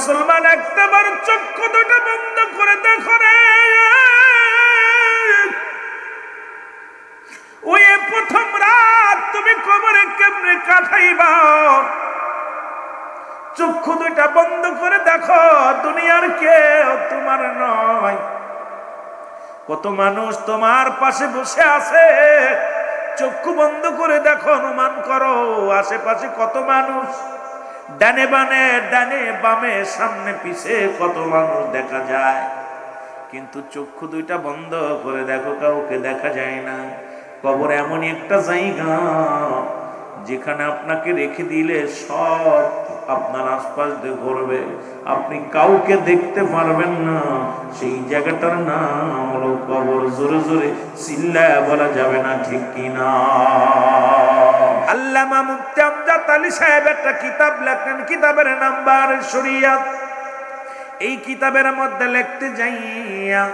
মুসলমান একটাবার চক্ষু দুটো বন্ধ করে দেখো রে, ওই প্রথম রাত তুমি কবরে কেমনে কাটাইবা? চক্ষু দুইটা বন্ধ করে দেখো, দুনিয়ার কেউ তোমার নয়। কত মানুষ তোমার পাশে বসে আছে, চক্ষু বন্ধ করে দেখো, অনুমান করো আশেপাশে কত মানুষ, ডানে বামে, ডানে বামে, সামনে পিছে কত মানুষ দেখা যায়। কিন্তু চক্ষু দুইটা বন্ধ করে দেখো, কাউকে দেখা যায় না। কবর এমনই একটা জায়গা যেখানে আপনাকে রেখে দিলে সব আপনার আশপাশ দিয়ে ঘুরবে, আপনি কাউকে দেখতে পারবেন না। সেই জায়গাটার নাম হলো কবর। জোরে জোরে চিল্লায় বলা যাবে না, ঠিক কিনা? আল্লামা মুফতি আমজাদ আলী সাহেব একটা কিতাব লেখেন, কিতাবের নাম বারে শরিয়াত। এই কিতাবের মধ্যে লিখতে যাইয়া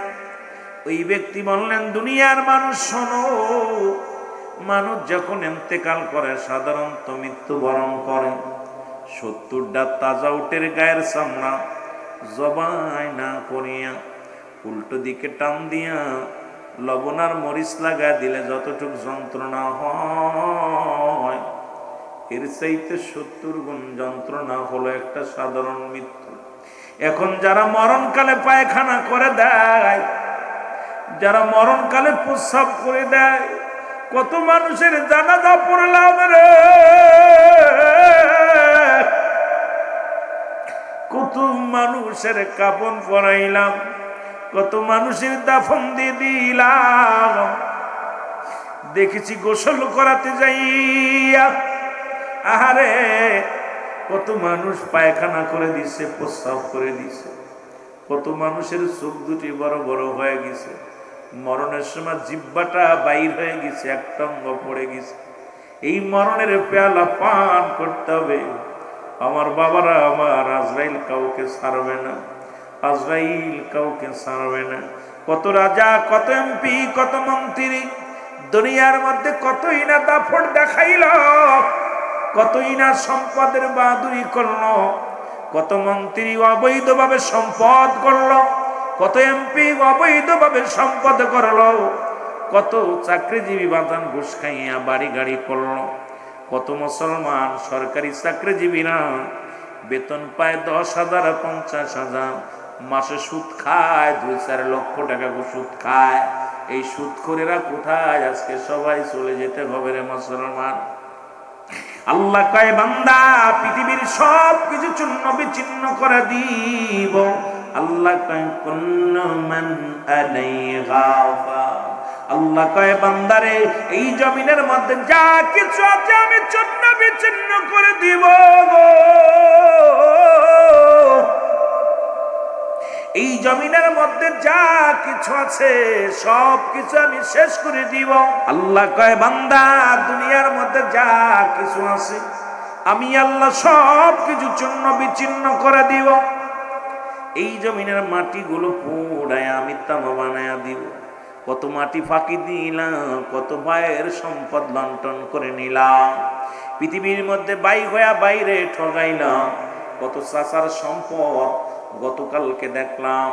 ওই ব্যক্তি বললেন, দুনিয়ার মানুষ শোনো, মানুষ যখন ইন্তেকাল করে সাধারণত মৃত্যুবরণ করে, 70টা তাজা উটের গায়ের চামড়া জবাই না করিয়া উল্টো দিকে টান দিয়া লবণ আর মরিচ লাগা দিলে যতটুক যন্ত্রণা হয়, এর চাইতে 70 গুণ যন্ত্রণা হলো একটা সাধারণ মৃত্যু। এখন যারা মরণকালে পায়খানা করে দেয়, যারা মরণকালে প্রস্রাব করে দেয়, কত মানুষের জানাজা পড়লাম রে, কত মানুষের কাফন পরাইলাম, কত মানুষের দাফন দিয়ে দিলাম। দেখেছি গোসল করাতে যাইয়া, আহারে কত মানুষ পায়খানা করে দিছে, প্রস্রাব করে দিছে, কত মানুষের চোখ দুটি বড় বড় হয়ে গেছে, মরণের সময় জিহ্বাটা বাইর হয়ে গেছে, একটা অঙ্গ পড়ে গেছে। এই মরণের পেয়ালা পান করতে হবে। আমার বাবারা, আমার আজরাইল কাউকে ছাড়বে না, আজরাইল কাউকে ছাড়বে না। কত রাজা, কত এমপি, কত মন্ত্রী দুনিয়ার মধ্যে কতই না দাফট দেখাইল, কতই না সম্পদের বাহাদুরি করলো, কত মন্ত্রী অবৈধভাবে সম্পদ করলো, কত এমপি অবৈধভাবে সম্পদ করলো, কত চাকরিজীবী বাজান ঘুষ খাইয়া বাড়ি গাড়ি করলো, কত মুসলমান সরকারি চাকরিজীবীরা বেতন পায় 10,000, 50,000, মাসে সুদ খায় 2-4 লক্ষ টাকা সুদ খায়। এই সুদখোরেরা কোথায়? আজকে সবাই চলে যেতে হবে রে মুসলমান। আল্লাহ কয়, বান্দা পৃথিবীর সব কিছু চূর্ণ বিচ্ছিন্ন করে দিব। আল্লাহ কয়, কুল্লু মান আলাইহা ফান। আল্লাহ কয়, বান্দারে এই জমিনের মধ্যে যা কিছু আছে আমি চূর্ণ বিচ্ছিন্ন করে দিব। এই জমিনের মধ্যে যা কিছু আছে সব কিছু আমি শেষ করে দিব। আল্লাহ কয়, বান্দা দুনিয়ার মধ্যে যা কিছু আছে আমি আল্লাহ সব কিছু চূর্ণ বিচ্ছিন্ন করে দিব। এই জমিনের মাটিগুলো পোড়ায় আমি তামা বানায়া দিব। কত মাটি ফাঁকি দিলাম, কত ভাইয়ের সম্পদ লণ্ঠন করে নিলাম, পৃথিবীর মধ্যে বাইরে ঠগাইলাম, কত চাচার সম্পদ। গতকালকে দেখলাম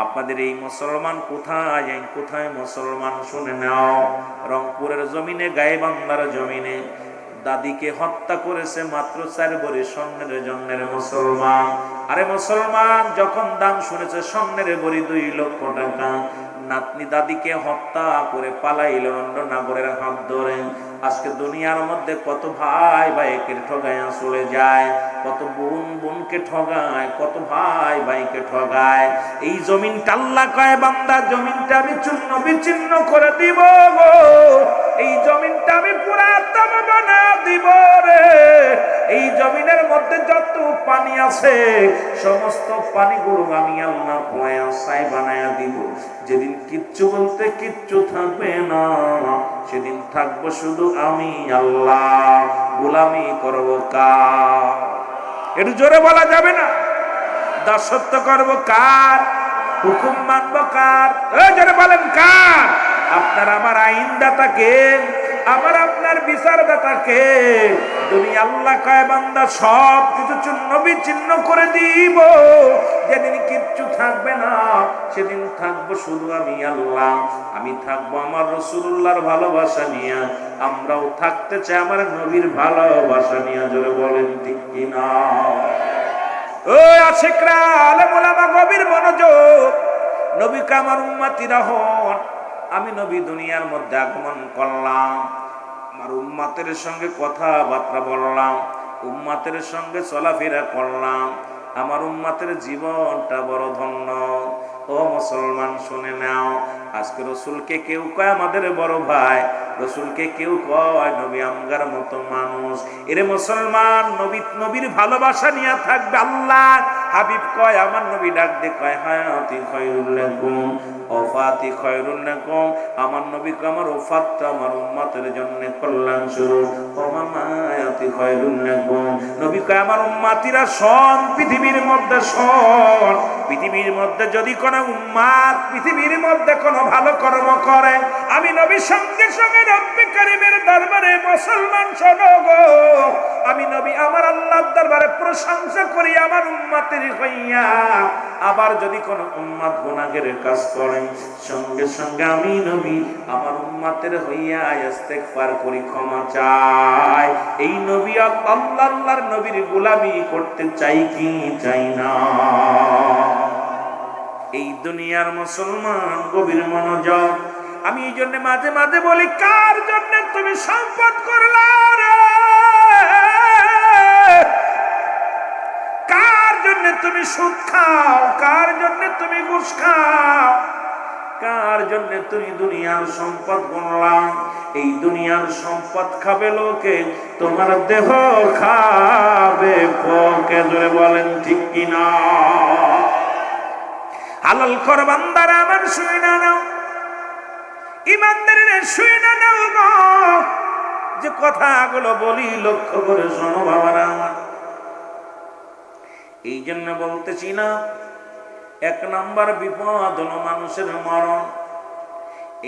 আপনাদের এই মুসলমান কোথায় মুসলমান শুনে নাও, রংপুরের জমিনে, গাইবান্ধার জমিনে দাদিকে হত্যা করেছে মাত্র 4 ভরি স্বর্ণের জন্যের মুসলমান। আরে মুসলমান যখন দাম শুনেছে স্বর্ণের ভরি 2 লক্ষ টাকা, নাতনি দাদিকে হত্যা করে পালাইল অন্য নাগরের হাত ধরে। আজকে দুনিয়ার মধ্যে কত ভাই ভাইকে ঠগায়া চলে যায়, কত বোন বোনকে ঠগায়, কত ভাই ভাইকে ঠগায়। এই জমিনটা আল্লাহ কয়, বান্দা জমিনটা আমি চূর্ণ বিচ্ছিন্ন করে দিব গো, এই জমিনটা আমি পুরা তামা বানা দিব রে। এই জমিনের মধ্যে যত পানি আছে সমস্ত পানিগুলো আমি আল্লাহ ছাই বানায়া দিব। যেদিন কিচ্ছু বলতে কিচ্ছু থাকবে না, সেদিন থাকবো শুধু আমি আল্লাহ। গোলামি করবো কার? একটু জোরে বলা যাবে না? দাসত্ব করবো কার? হুকুম মানবো কার? জোরে বলেন কার? আপনার আমার আইনদাতাকে, আমার আপনার বিচারদাতাকে। দুনিয়া আল্লাহ কয়, বান্দা সব কিছু চূর্ণ বিচ্ছিন্ন করে দিব। থাকবে না, সেদিন থাকবো শুধু আমি আল্লাহ। আমি থাকবো আমার রাসূলুল্লাহর ভালোবাসা নিয়ে, আমরাও থাকতে চাই আমার নবীর ভালোবাসা নিয়ে। জোরে বলেন ঠিক কিনা? ও আশিকরা, আলেম ওলামা, গভীর মনোযোগ। নবীকে আমার উম্মতিরা হন। আমি নবী দুনিয়ার মধ্যে আগমন করলাম, আমার উম্মতের সঙ্গে কথাবার্তা বললাম, উম্মতের সঙ্গে চলাফেরা করলাম। আমার উম্মতের জীবনটা বড় ধন্য। ও মুসলমান শুনে নাও, আজকে রসুলকে কেউ কয় আমাদের বড় ভাই, রসুলকে কেউ কয় নবী আমগার মতো মানুষ। এরে মুসলমান, নবীর ভালোবাসা নিয়ে থাকবে। আল্লাহ হাবিব কয়, আমার নবী ডাক দিয়ে কয় হায়াতি খায়রুল লাকুম ওফাতি খায়রুল লাকুম। আমার নবী কয় আমার ওফাতটা আমার উম্মতের জন্য কল্যাণ স্বরূপ। ও মামায়াতি খায়রুল লাকুম, নবী কয় আমার উম্মতিরা শোন, পৃথিবীর মধ্যে শোন, পৃথিবীর মধ্যে যদি কোনো উম্মাত পৃথিবীর মধ্যে কোনো ভালো কর্ম করে, আমি নবী সঙ্গে সঙ্গে রব্বে কারীমের দরবারে মুসলমান শোনো গো, আমি নবী আমার আল্লাহর দরবারে প্রশংসা করি আমার উম্মতের হইয়া। আবার যদি কোনো উম্মত গুনাহের কাজ করে, সঙ্গে সঙ্গে আমি নবী আমার উম্মতের হইয়া ইস্তেগফার করি, ক্ষমা চাই। এই নবী আল্লাহর নবীর গোলামি করতে চাই কি চাই না? এই দুনিয়ার মুসলমান, গভীর মনোযোগ। আমি এই জন্য মাঝে মাঝে বলি, কার জন্য তুমি সম্পদ করলা রে? কার জন্য তুমি সুদ খাও? কার জন্য তুমি ঘুষ খাও? কার জন্য তুমি দুনিয়ার সম্পদ গণলা? এই দুনিয়ার সম্পদ খাবে লোকে, তোমার দেহ খাবে পোকে। জোরে বলেন ঠিক কিনা? হালাল কর বান্দারা আমার, শুই না নাও, ইমানদারের শুই না নাও গো। যে কথাগুলো বলি লক্ষ্য করে শোনো বাবারা আমার। এই জন্য বলতেছি না, এক নাম্বার বিপদ হলো মানুষের মরণ।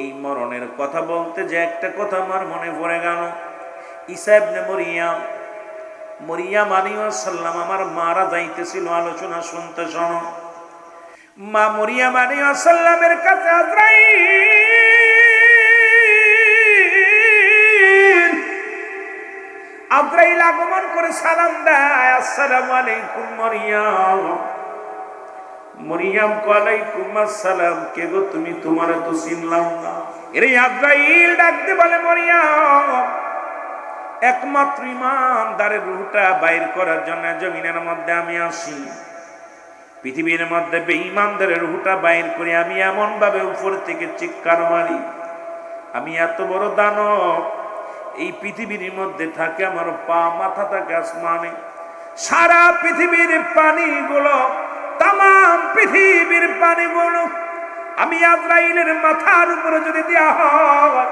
এই মরণের কথা বলতে যে একটা কথা আমার মনে পড়ে গেল। ঈসা ইবনে মরিয়াম আলাইহিস সালাম আমার মারা যাইতেছিল, আলোচনা শুনতে শোনো। মা মরিয়াম আলাইহিস সালামের কাছে আজরাইল আগমন করে সালাম দেয়, আসসালামু আলাইকুম মরিয়াম। মরিয়াম ওয়ালাইকুম আসসালাম। কে গো তুমি? তোমারে তো চিনলাম না। এরে আজরাইল ডাকতে বলে, মরিয়াম, একমাত্র ইমানদারের রূহটা বাইর করার জন্য জমিনের মধ্যে আমি আসি। পৃথিবীর মধ্যে বেঈমানদের রূহটা বাইর করে আমি এমন ভাবে উপর থেকে চিৎকার মারি, আমি এত বড় দানব, এই পৃথিবীর মধ্যে থাকে আমার পা মাথা থাকে আসমানে। সারা পৃথিবীর পানিগুলো, তাম পৃথিবীর পানিগুলো আমি আজরাইলের মাথার উপরে যদি দেওয়া হয়,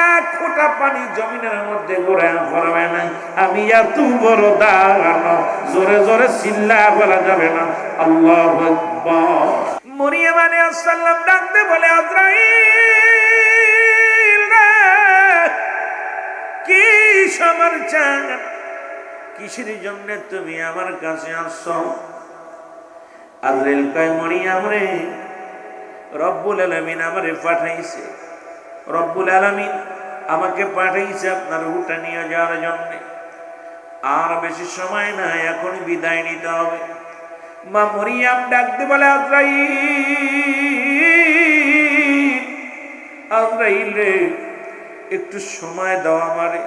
এক ফোঁটা পানি জমিনের মধ্যে গড়ে পড়বে না। আমি এত বড় দানব, জোরে জোরে চিল্লা বলা যাবে না। আল্লাহু আকবার। মরিয়ম আলাইহিস সালাম ডাকতে বলে, আজরাইল রে, কি সমাচার? কিসের জন্য তুমি আমার কাছে আসছো? আজরাইল কয়, মরিয়ম রে, রব্বুল আলামিন আমারে পাঠাইছে। রব্বুল আলামিন আমাকে পাঠাইছে আপনার রূহটা নিয়ে যাওয়ার জন্য। আর বেশি সময় না, এখন বিদায় নিতে হবে। মা মরিয়ম ডাকতে বলে, আজরাইল রে, একটু সময় দাও আমারে,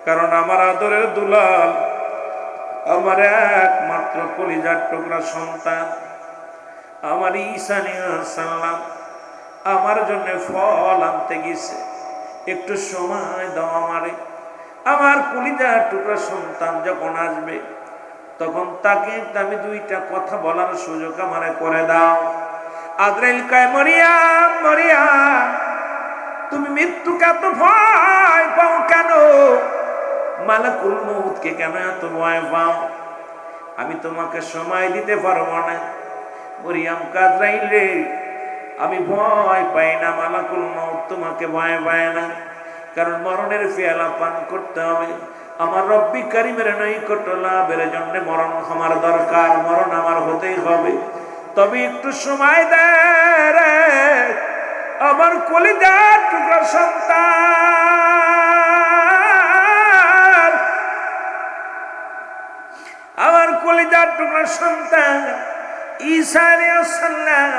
কারণ আমার আদরের দুলাল, আমার একমাত্র কলিজার টুকরা সন্তান আমার ঈসা আলাইহিস সালাম আমার জন্য ফল আনতে গেছে, একটু সময় দাও আমারে। আমার কলিজার টুকরা সন্তান যখন আসবে, তখন তাকে আমি দুইটা কথা বলার সুযোগ আমারে করে দাও। আজরাইল কয়, মরিয়ম, মরিয়ম, তুমি মৃত্যুকে এত ভয় পাও কেন? মালাকুল মউতকে কেন এত ভয় পাও? আমি তোমাকে সময় দিতে পারবো না। মরিয়ম, আজরাইল রে, আমি ভয় পাই না, মালাকুল মউত তোমাকে ভয় পায় না, কারণ মরণের পেয়ালা পান করতে হবে। আমার রব্বি কারীমের নৈকট্য লাভের জন্য মরণ আমার দরকার, মরণ আমার হতেই হবে। তবে একটু সময় দে রে আমার কলিজার টুকরা সন্তান, আমার কলিজার টুকরা সন্তান ঈসা আলাইহিস সালাম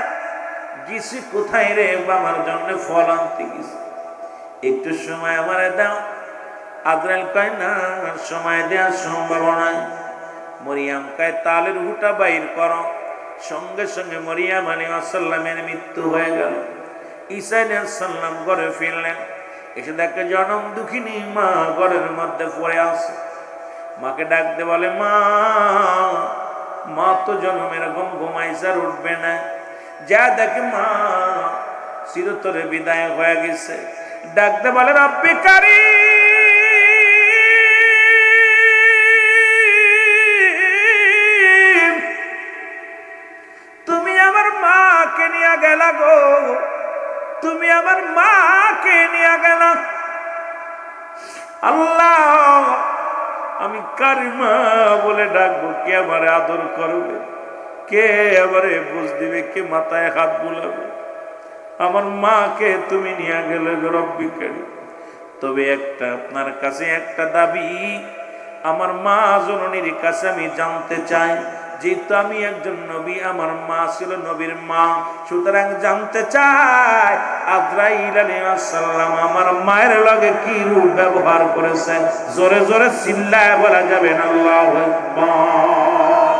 গেছি কোথায় রে? আমার জন্য ফল আনতে গেছি, একটু সময় আমারে দাও। আজরাইল কয় না, সময় দেওয়া সম্ভব নয়। মরিয়াম কয় তালের হুটা বাইর করো। সঙ্গে সঙ্গে মরিয়াম আলাইহিস সালামের মৃত্যু হয়ে গেল। ঈসা আলাইহিস সালাম ঘরে ফিরলেন, এসে দেখে জনম দুঃখিনী মা ঘরের মধ্যে পড়ে আছে। মাকে ডাকতে বলে, মা মা তো জনম এরকম ঘুমাইছে আর উঠবে না। যা দেখে মা চিরতরে বিদায় হয়ে গেছে। ডাকতে বলে, রব্বি কারীম, তুমি আমার মাকে নিয়ে গেলা গো, তুমি আমার মাকে নিয়ে গেলা। আল্লাহ আমি কারিমা বলে ডাকবো, কে আমারে আদর করবে, কে আমারে বুঝ দিবে, কে মাথায় হাত বুলাবে? আমার মাকে তুমি নিয়ে গেলে রব্বি কারীম। তবে একটা আপনার কাছে একটা দাবি, আমার মা জননীর কাছে আমি জানতে চাই, যেহেতু আমি একজন নবী, আমার মা ছিল নবীর মা, সুতরাং জানতে চাই আজরাইল আলাইহিস সালাম আমার মায়ের লগে কি রূপ ব্যবহার করেছেন। জোরে জোরে চিল্লায় বলা যাবে না আল্লাহু আকবার।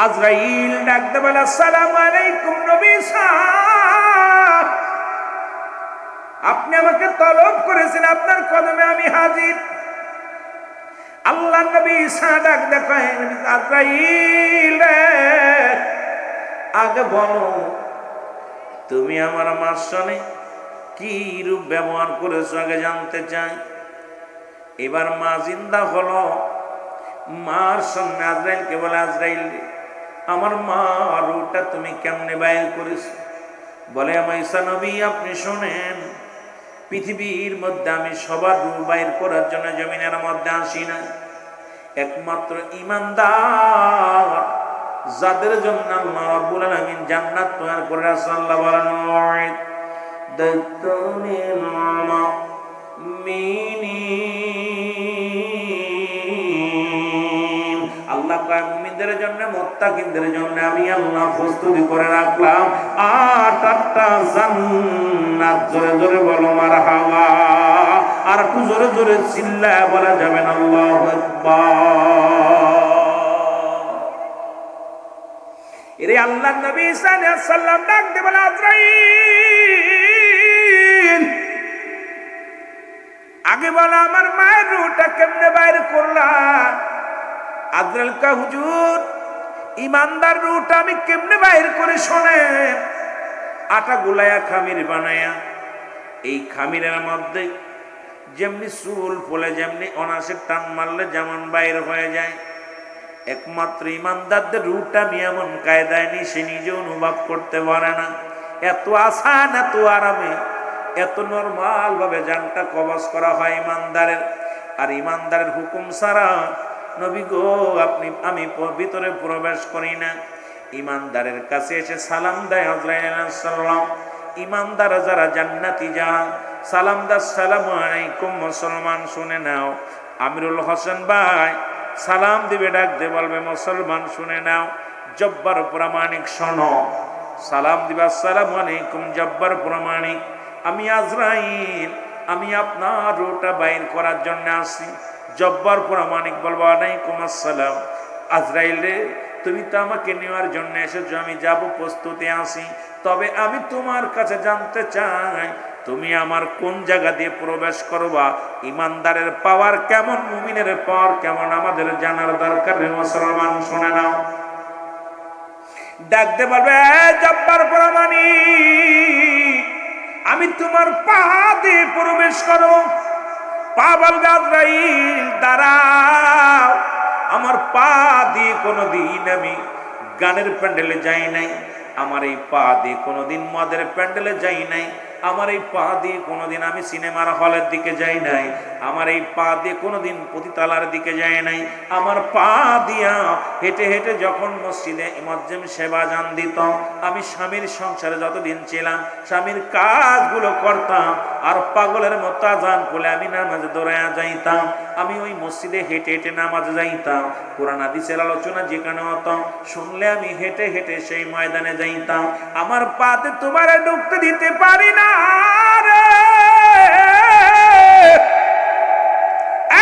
আজরাইল ডাকতে বলে, আসসালামু আলাইকুম নবী সাহেব, আপনি আমাকে তলব করেছেন, আপনার কদমে আমি হাজির। আল্লাহ নবী ঈসা ডাক দেখেন, আজরাইল আগে বলো তুমি আমার মার সনে কি রূপ ব্যবহার করেছো, আগে জানতে চাই। এবার মা জিন্দা হলো, মার সামনে আজরাইলকে বলে, আজরাইল আমার মা রূপটা তুমি কেমনে বাইর করেছো? বলে, আমার ঈসা নবী আপনি শোনেন, পৃথিবীর মধ্যে আমি সবার রূপ বাইর করার জন্য জমিনের মধ্যে আসি না, একমাত্র ইমানদার যাদের জন্য আল্লাহ রাব্বুল আলামিন জান্নাত তৈরি করে রাখছেন। আল্লাহ বলেন, ওয়াইদাতুনিল মুমিনিন, আল্লাহ কয় মুমিনদের জন্য, মুত্তাকিনদের জন্য আমি আল্লাহ প্রস্তুতি করে রাখলাম 8টা জান্নাত। জোরে জোরে বলো মারহাবা। আর একটু জোরে জোরে চিল্লায় বলা যাবে না আল্লাহু আকবার। এরে আল্লাহ নবী ঈসা আলাইহিস সালাম ডাকতে বলে, আজরাইল আগে বলো আমার মায়ের রূহটা কেমনে বাইর করলা? আজরাইল কা হুজুর ইমানদার রূহটা আমি কেমনে বাইর করে শোনেন। আটা গুলায়া খামির বানায়া, এই খামিরের মধ্যে যেমনি চুল ফলে, যেমনি অনাসে টান মারলে যেমন বাইর হয়ে যায়, একমাত্র ইমানদারদের রূহটা আমি এমন কায়দায় নি সে নিজে অনুভব করতে পারে না। এত আসান, এত আরামে, এত নরমাল ভাবে জানটা কবজ করা হয় ইমানদারের। আর ইমানদারের হুকুম ছাড়া নবী গো আমি ভিতরে প্রবেশ করি না। ইমানদারের কাছে এসে সালাম দেয় আজরাইল আলাইহিস সালাম। ইমানদার যারা জান্নাতি যারা সালাম দা, আসসালামু আলাইকুম মুসলমান শুনে নাও। আমিরুল হোসেন ভাই সালাম দিবে, ডাক দিয়ে বলবে, মুসলমান শুনে নাও। জব্বার প্রামাণিক শোনো, সালাম দিবে, আসসালামু আলাইকুম জব্বার প্রামাণিক, আমি আজরাইল, আমি আপনার রূহটা বাইর করার জন্য আসি। জব্বার প্রামাণিক বলবো, আলাইকুম আসসালাম। আজরাইল রে তুমি তো আমাকে নেওয়ার জন্য এসেছো, আমি যাব, প্রস্তুতি আছি। তবে আমি তোমার কাছে জানতে চাই তুমি আমার কোন জায়গা দিয়ে প্রবেশ করবা। ইমানদারের পাওয়ার কেমন, মুমিনের পাওয়ার কেমন আমাদের জানার দরকার। মুসলমান শুনে নাও। ডাকতে বলবে, জব্বার প্রামাণিক আমি তোমার পা দিয়ে প্রবেশ করো। পা বলবে, আজরাইল দাঁড়াও, আমার পা দিয়ে কোনোদিন আমি গানের প্যান্ডেলে যাই নাই, আমার এই পা দিয়ে কোনোদিন মদের প্যান্ডেলে যাই নাই, আমার এই পা দিয়ে কোনোদিন আমি সিনেমার হলের দিকে যাই নাই, আমার এই পা দিয়ে কোনোদিন পতিতালার দিকে যাই নাই, আমার পা দিয়া হেঁটে হেঁটে যখন মসজিদে মুয়াজ্জিন সেবা জান দিত, আমি স্বামীর সংসারে যতদিন ছিলাম স্বামীর কাজগুলো করতাম, আর পাগলের মতো আজান বলে আমি নামাজে দৌড়ায়া যাইতাম, আমি ওই মসজিদে হেঁটে হেঁটে নামাজে যাইতাম, কোরআন হাদিসের আলোচনা যেখানে হতো শুনলে আমি হেঁটে হেঁটে সেই ময়দানে যাইতাম। আমার পাতে তোমার ঢুকতে দিতে পারি না রে।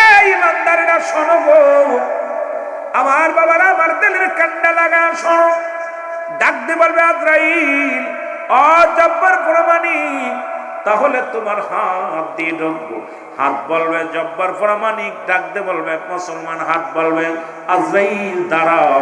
এই ইমানদারেরা শোনো গো, আমার বাবারা, আমার দিলের কান্না লাগা শোনো। ডাকতে বলবে আজরাইল, ও জব্বার প্রমাণিক, তাহলে তোমার হাত দিয়ে ঢুকবো। হাত বলবে জব্বার প্রমাণিক, ডাকতে বলবে মুসলমান, হাত বলবে আজরাইল দাঁড়াও।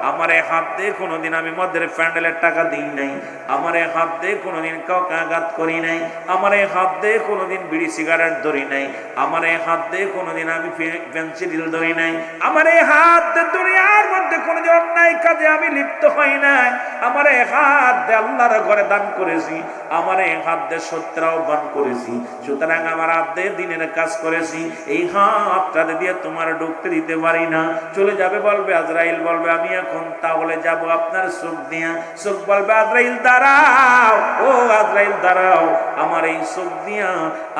আমার এই হাত দিয়ে কোনোদিন আমি মদের প্যান্ডেলের টাকা দিই নাই, আমার এই হাত দিয়ে কোনোদিন কাউকে আঘাত করি নাই, আমার এই হাত দিয়ে কোনোদিন বিড়ি সিগারেট ধরি নাই, আমার এই হাত দিয়ে কোনোদিন আমি পেন্সিল ধরি নাই, আমার এই হাত দিয়ে দুনিয়ার মধ্যে কোনোদিন অন্যায় কাজে আমি লিপ্ত হই নাই, আমার এই হাত দিয়ে আল্লাহর ঘরে দান করেছি, আমার এই হাত দিয়ে সত্যের আহ্বান করেছি, সুতরাং আমার হাত দিয়ে দিনের কাজ করেছি, এই হাতটা দিয়ে তোমার ঢুকতে দিতে পারি না। চলে যাবে বলবে আজরাইল, বলবে আমি এখন তাহলে যাব আপনার চোখ দিয়া। চোখ বলবে আজরাইল দাঁড়াও, ও আজরাইল দাঁড়াও, আমার এই চোখ দিয়া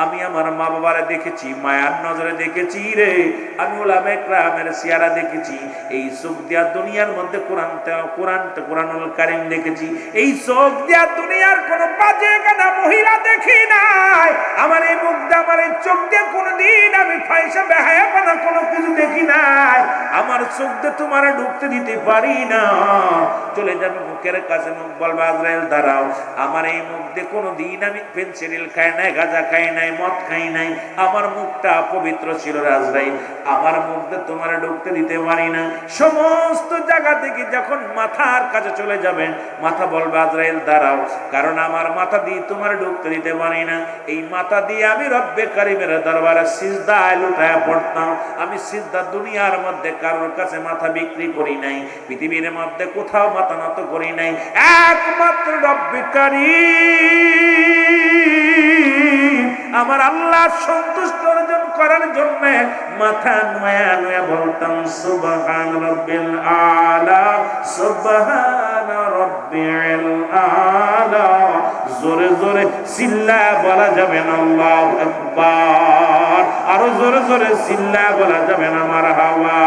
আমি আমার মা বাবারে দেখেছি, মায়ার নজরে দেখেছি রে, আমি উলামায়ে কেরামের সিয়ারা দেখেছি, এই চোখ দিয়া দুনিয়ার মধ্যে কোরআনুল কারীম দেখেছি, এই চোখ দিয়া দুনিয়ার কোন বাজে গানা মহিলা দেখি নাই, আমার এই মুখ দিয়ে আমার এই চোখ দিয়ে কোনদিন আমি ফাইসা বেহায়াপনা কোনো কিছু দেখি নাই, আমার চোখ দিয়ে তোমার ঢুকতে দিতে পারি না। চলে যাবে মুখের কাছে, মুখ বলবে আজরাইল দাঁড়াও, আমার এই মুখ দিয়ে কোনোদিন আমি পেন্সিল খাই নাই, গাঁজা খাই নাই, মদ খাই নাই, আমার মুখটা পবিত্র ছিল আজরাইল, আমার মুখ দিয়ে তোমার ঢুকতে দিতে পারি না। সমস্ত জায়গা থেকে যখন মাথার কাছে চলে যাবেন, মাথা বলবে আজরাইল দাঁড়াও, কারণ আমার মাথা দিয়ে তোমার ঢুকতে দিতে পারি না, এই মাথা দিয়ে আমি রব্বে কারিমের দরবারে সিজদায় লুটায়া পড়তাম, আমি সিজদা দুনিয়ার মধ্যে কারোর কাছে মাথা বিক্রি করি নাই, পৃথিবীর মধ্যে কোথাও মাথা নত করি নাই, একমাত্র রব্বে কারীম আমার আল্লাহ সন্তুষ্ট অর্জন করার জন্য মাথা নয়া নয়া বলতাম সুবহান রাব্বিল আলা, সুবহান রাব্বিল আলা। জোরে জোরে চিল্লা বলা যাবে না আল্লাহু আকবার, আরো জোরে জোরে চিল্লা বলা যাবে না মারহাবা।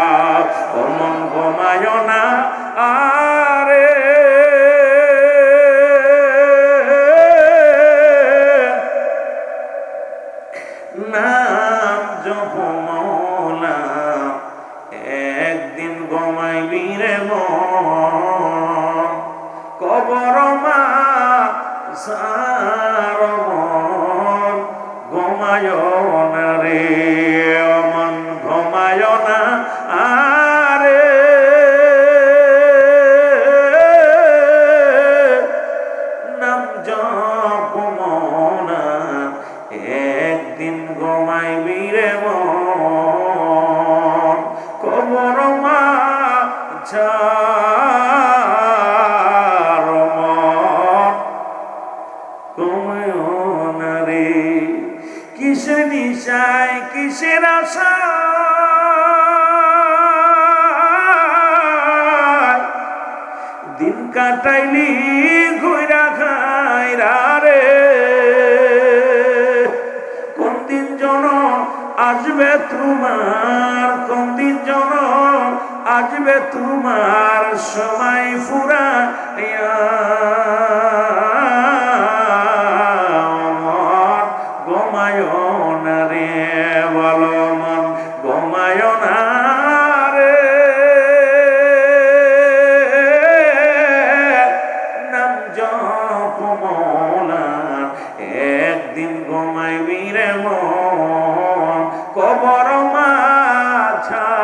ও মন ঘুমায় না আরে, নাম জপ মওলা, একদিন ঘুমাইবি রে মন, কবর মা সারমন, ঘুমায় না রে মন, ঘুমায় না আরে, নাম জপ মওলা, একদিন ঘুমাইবি রে মন, কবর মা ঝারমন, ঘুমায় না রে। কিসের নিশায় কিসের আশা, দিন কাটাইলি ঘুরা খাইরা রে, কোন দিন জন আসবে তোমার, কোন দিন জন আসবে তোমার, সময় ফুরা ঘুমায় না রে, বলো মন ঘুমায় না রে, নাম জপ মওলা, একদিন ঘুমাইবি রে মন, কবর মা ঝারমন।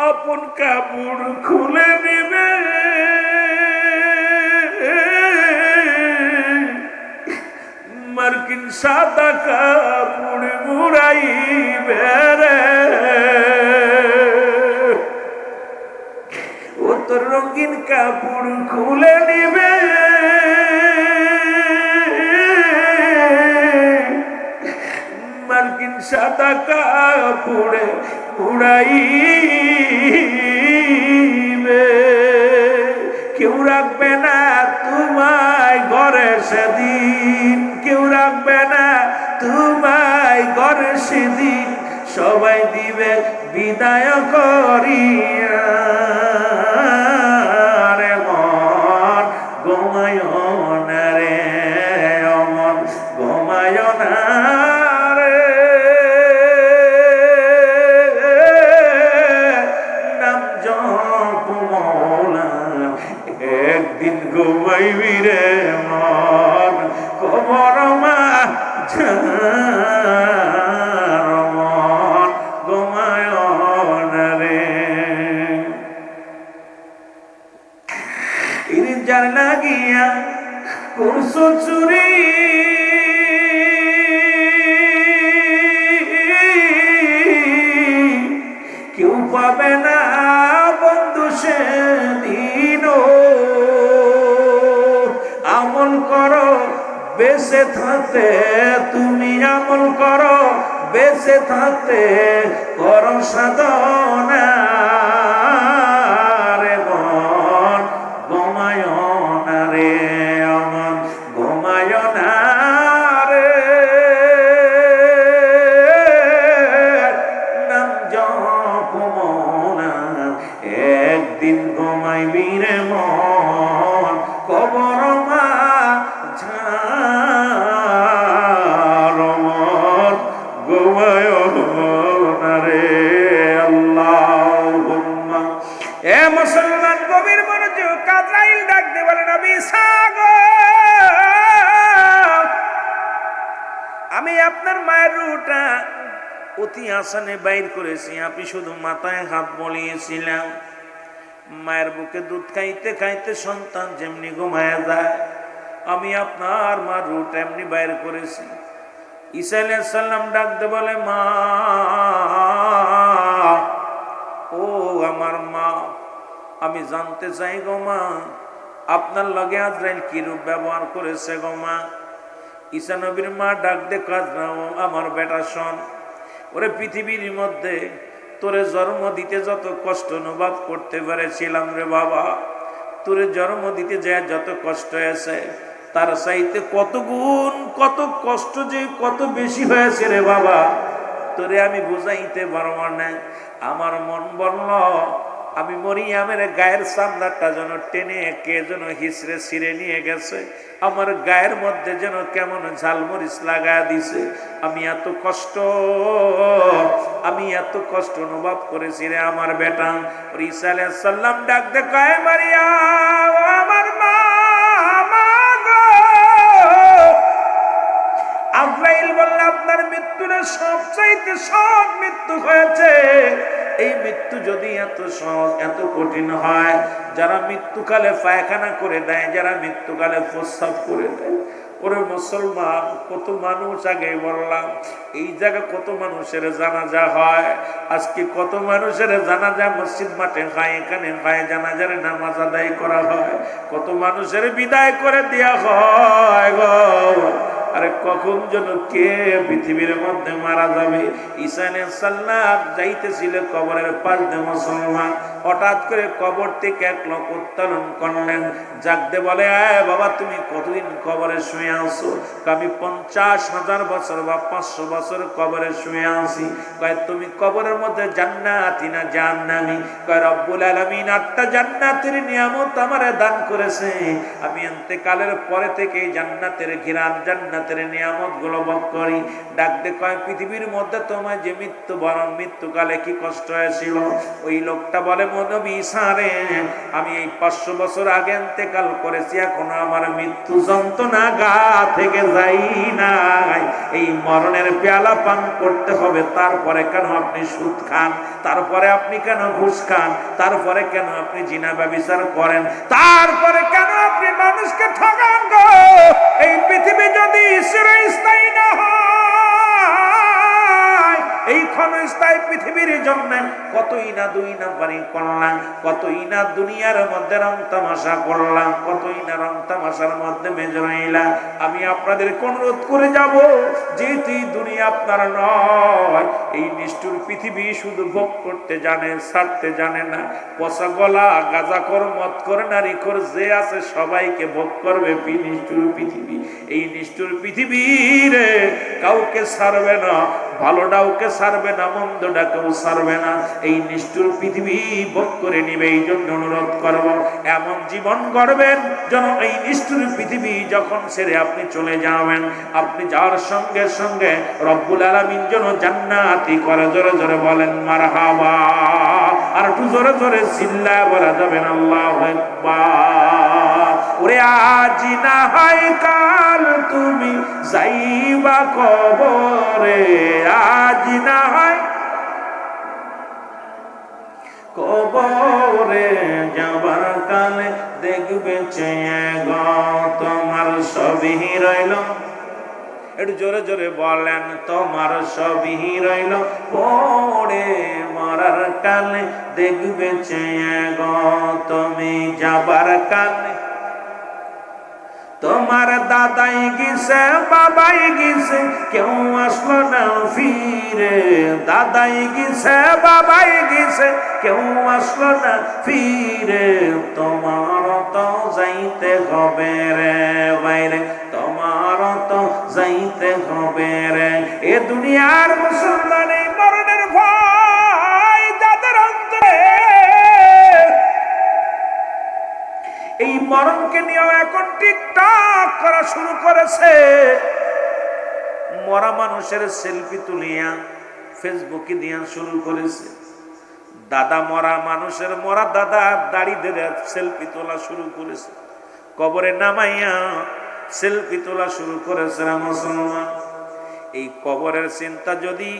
আপন কাপড় খুলে দিবে, মার্কিন সাদা কাপড় মুড়াইবে রে, ও তোর রঙিন কাপড় খুলে নিবে, মার্কিন সাদা কাপড়ে উড়াইবে, কেউ রাখবে না তোমায় ঘরে সেদিন, কেউ রাখবে না তোমায় ঘরে সেদিন, সবাই দিবে বিদায় করিয়া। রে মন ঘুমায় না রে, অমন ঘুমায় না রে, নাম জপ মওলানা, একদিন ঘুমাইবি রে মন, কবর মা লাগিয়া করছো চুরি, কেউ পাবে না বন্ধু সেদিন। আমল করো বেঁচে থাকতে, তুমি আমল করো বেঁচে থাকতে, করো সাধনা। রে মন ঘুমায় না রে, অমন ঘুমায় না রে, নাম জপ মওলানা, একদিন ঘুমাইবি রে মন, কবর মা ঝাড়, মন ঘুমায় না রে। আল্লাহুম্মা। এ মুসলমান গভীর মনোযোগ, আজরাইল ডাক দিয়ে বলে, নবী সাগো, আমি আপনার মায়ের রূহটা অতি আসানে বাইর করেছি, আপনি শুধু মাথায় হাত বলিয়েছিলাম। মায়ের বুকে দুধ খাইতে খাইতে সন্তান যেমনি ঘুমায় যায়, আমি আপনার মার রূহটা এমনি বাইর করেছি। ঈসা আলাইহিস সালাম ডাক দিয়ে বলে, মা, ও আমার মা, আমি জানতে চাই গো মা, আপনার লগে আজরাইল কি রূপ ব্যবহার করেছে গো মা। ঈসা নবীর মা ডাক দে, কাজ না আমার বেটা শোন, ওরে পৃথিবীর মধ্যে তোরে জন্ম দিতে যত কষ্ট অনুভব করতে পেরেছিলাম রে বাবা, তোরে জন্ম দিতে যায় যত কষ্ট হয়েছে, তার চাইতে কত গুণ কত কষ্ট যে কত বেশি হয়েছে রে বাবা, তোরে আমি বুঝাইতে পারবো না। আমার মন বলল, আমি মরিয়ামের গায়ের চামড়াটা যেন টেনে কে যেন হিসড়ে ছিঁড়ে নিয়ে গেছে, আমার গায়ের মধ্যে যেন কেমন ঝালমরিচ লাগা দিছে। আমি এত কষ্ট অনুভব করেছি রে আমার বেটা। ঈসা আলাইহিস সালাম ডাক দে, কয় মারিয়াম, আমার মা, আজরাইল বলল, আপনার মৃত্যুটা সবচাইতে সব মৃত্যু হয়েছে। এই মৃত্যু যদি এত সহজ এত কঠিন হয়, যারা মৃত্যুকালে পায়খানা করে দেয়, যারা মৃত্যুকালে প্রস্রাব করে দেয়, ওরে মুসলমান, কত মানুষ আগে বললাম, এই জায়গা কত মানুষের জানাজা হয়, আজকে কত মানুষের জানাজা মসজিদ মাঠে হয়, এখানে হয়, জানাজার নামাজ আদায় করা হয়, কত মানুষের বিদায় করে দেওয়া হয় গো। আরে কখন যেন কে পৃথিবীর মধ্যে মারা যাবে। ঈসা আলাইহিস সালাম যাইতেছিল কবরের পাশ দিয়ে মুসলমান, হঠাৎ করে কবর থেকে এক লোক উত্তোলন করলেন, জাগতে বলে, আয় বাবা, তুমি কতদিন কবরে শুয়ে আছো? আমি 50,000 বছর বা 500 বছর কবরে শুয়ে আছি। কয়, তুমি কবরের মধ্যে জান্নাতি না জাহান্নামী? কয়, রব্বুল আলামিন 8টা জান্নাতের নিয়ামত আমারে দান করেছে, আমি ইন্তেকালের পরে থেকে জান্নাতের ঘিরান, জান্নাতের নিয়ামত গুলো ভোগ করি। ডাকতে কয়, পৃথিবীর মধ্যে তোমার যে মৃত্যুবরণ, মৃত্যুকালে কি কষ্ট হয়েছিল? ওই লোকটা বলে, নবী ঈসা রে, আমি এই 500 বছর আগে ইন্তেকাল করেছি, এখনো আমার মৃত্যু যন্ত্রণা গা থেকে যাই নাই। এই মরণের পেয়ালা পান করতে হবে, তারপরে কেন আপনি সুদ খান? তারপরে আপনি কেন ঘুষ খান? তারপরে কেন আপনি জিনা ব্যভিচার করেন? তারপরে কেন আপনি মানুষকে ঠকান গো? এই পৃথিবী যদি চিরস্থায়ী না হয়, এই ক্ষণস্থায়ী পৃথিবীর জন্য কতই না দুই নাম্বারি করলাম, কতই না দুনিয়ার মধ্যে রং তামাশা করলাম, কতই না রং তামাশার মধ্যে মেজে রইলাম। আমি আপনাদের অনুরোধ করে যাব, যেহেতু দুনিয়া আপনার নয়, এই নিষ্ঠুর পৃথিবী শুধু ভোগ করতে জানে, ছাড়তে জানে না। পচা গলা গাঁজাখোর, মদখোর, নারীখোর যে আছে সবাইকে ভোগ করবে নিষ্ঠুর পৃথিবী। এই নিষ্ঠুর পৃথিবীর কাউকে ছাড়বে না, ভালোটাকে ছাড়বে না, মন্দটাকেও ছাড়বে না। এই নিষ্ঠুর পৃথিবী ভোগ করে নিবে। এই জন্য অনুরোধ করব, এমন জীবন গড়বেন যেন এই নিষ্ঠুর পৃথিবী যখন ছেড়ে আপনি চলে যাবেন, আপনি যাওয়ার সঙ্গে সঙ্গে রব্বুল আলামিন যেন জান্নাতি করে। জোরে জোরে বলেন মারহাবা। আর একটু জোরে জোরে চিল্লায় বলা যাবেন আল্লাহু আকবার। ওরে আজ না হয় কাল তুমি যাইবা কবরে, আজ না হয় কবরে, যাবার কালে দেখবে চেয়ে গো তোমার সবই রইল। একটু জোরে জোরে বলেন, তোমার সবই রইল পড়ে, মরার কালে দেখবে চেয়ে গো তুমি যাবার কালে। তোমার দাদাই গেছে, বাবাই গেছে, কেউ আসলো না ফিরে। দাদাই গেছে, বাবাই গেছে, কেউ আসলো না ফিরে। তোমার তো যাইতে হবে রে বাইরে, তোমার তো যাইতে হবে রে। এ দুনিয়ার মুসলমানে মরণের ভয় যাদের অন্তরে, এই মরণকে নিয়েও এখন টিকটক করা শুরু করেছে। মরা মানুষের সেলফি তুলিয়া ফেসবুকে দিয়া শুরু করেছে। দাদা মরা মানুষের, মরা দাদা দাড়ি ধরে সেলফি তোলা শুরু করেছে। কবরে নামাইয়া সেলফি তোলা শুরু করেছে মুসলমান। এই কবরের চিন্তা যদি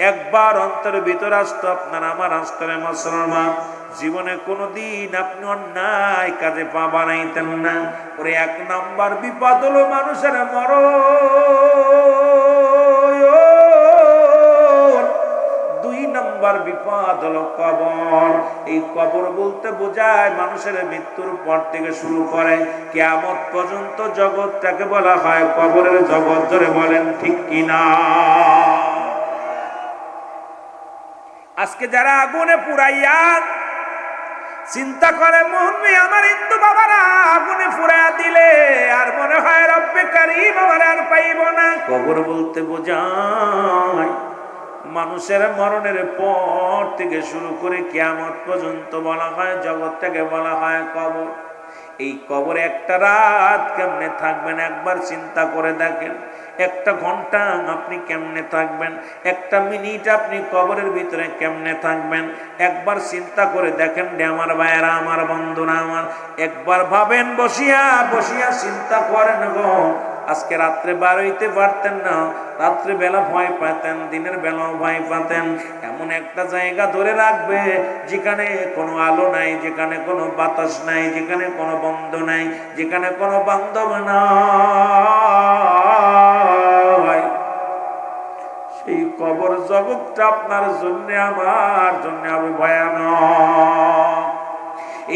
একবার অন্তরের ভিতরে আসতো, আপনার আমার অন্তরে মুসলমান, জীবনে কোনোদিন আপনি অন্যায় কাজে পা বানাইতেন না। ওরে এক নাম্বার বিপদ হলো মানুষের মরণ, দুই নাম্বার বিপদ হলো কবর। এই কবর বলতে বোঝায় মানুষের মৃত্যুর পর থেকে শুরু করে কিয়ামত পর্যন্ত জগৎটাকে বলা হয় কবরের জগৎ। ধরে বলেন ঠিক কিনা? আজকে যারা আগুনে পুরাইয়া চিন্তা করে, মোহনমি আমার হিন্দু বাবারা আগুনে পুরাইয়া দিলে আর মনে হয় রব্বে কারীম আমার আর পাইব না। কবর বলতে বোঝায় মানুষের মরণের পর থেকে শুরু করে কিয়ামত পর্যন্ত বলা হয় জগৎটাকে বলা হয় কবর। এই কবরে একটা রাত কেমনে থাকবেন একবার চিন্তা করে দেখেন। একটা ঘন্টা আপনি কেমনে থাকবেন, একটা মিনিট আপনি কবরের ভিতরে কেমনে থাকবেন একবার চিন্তা করে দেখেন রে আমার ভাইয়েরা, আমার বন্ধুরা আমার। একবার ভাবেন, বসিয়া বসিয়া চিন্তা করেন গো। আজকে রাত্রে বার হইতে পারতেন না, রাত্রে বেলা ভয় পাতেন, দিনের বেলাও ভয় পাতেন। এমন একটা জায়গা ধরে রাখবে যেখানে কোনো আলো নাই, যেখানে কোনো বাতাস নাই, যেখানে কোনো বন্ধ নাই, যেখানে কোনো বান্ধব নাই। সেই কবর জগৎটা আপনার জন্য আমার জন্য হবে ভয়ানক।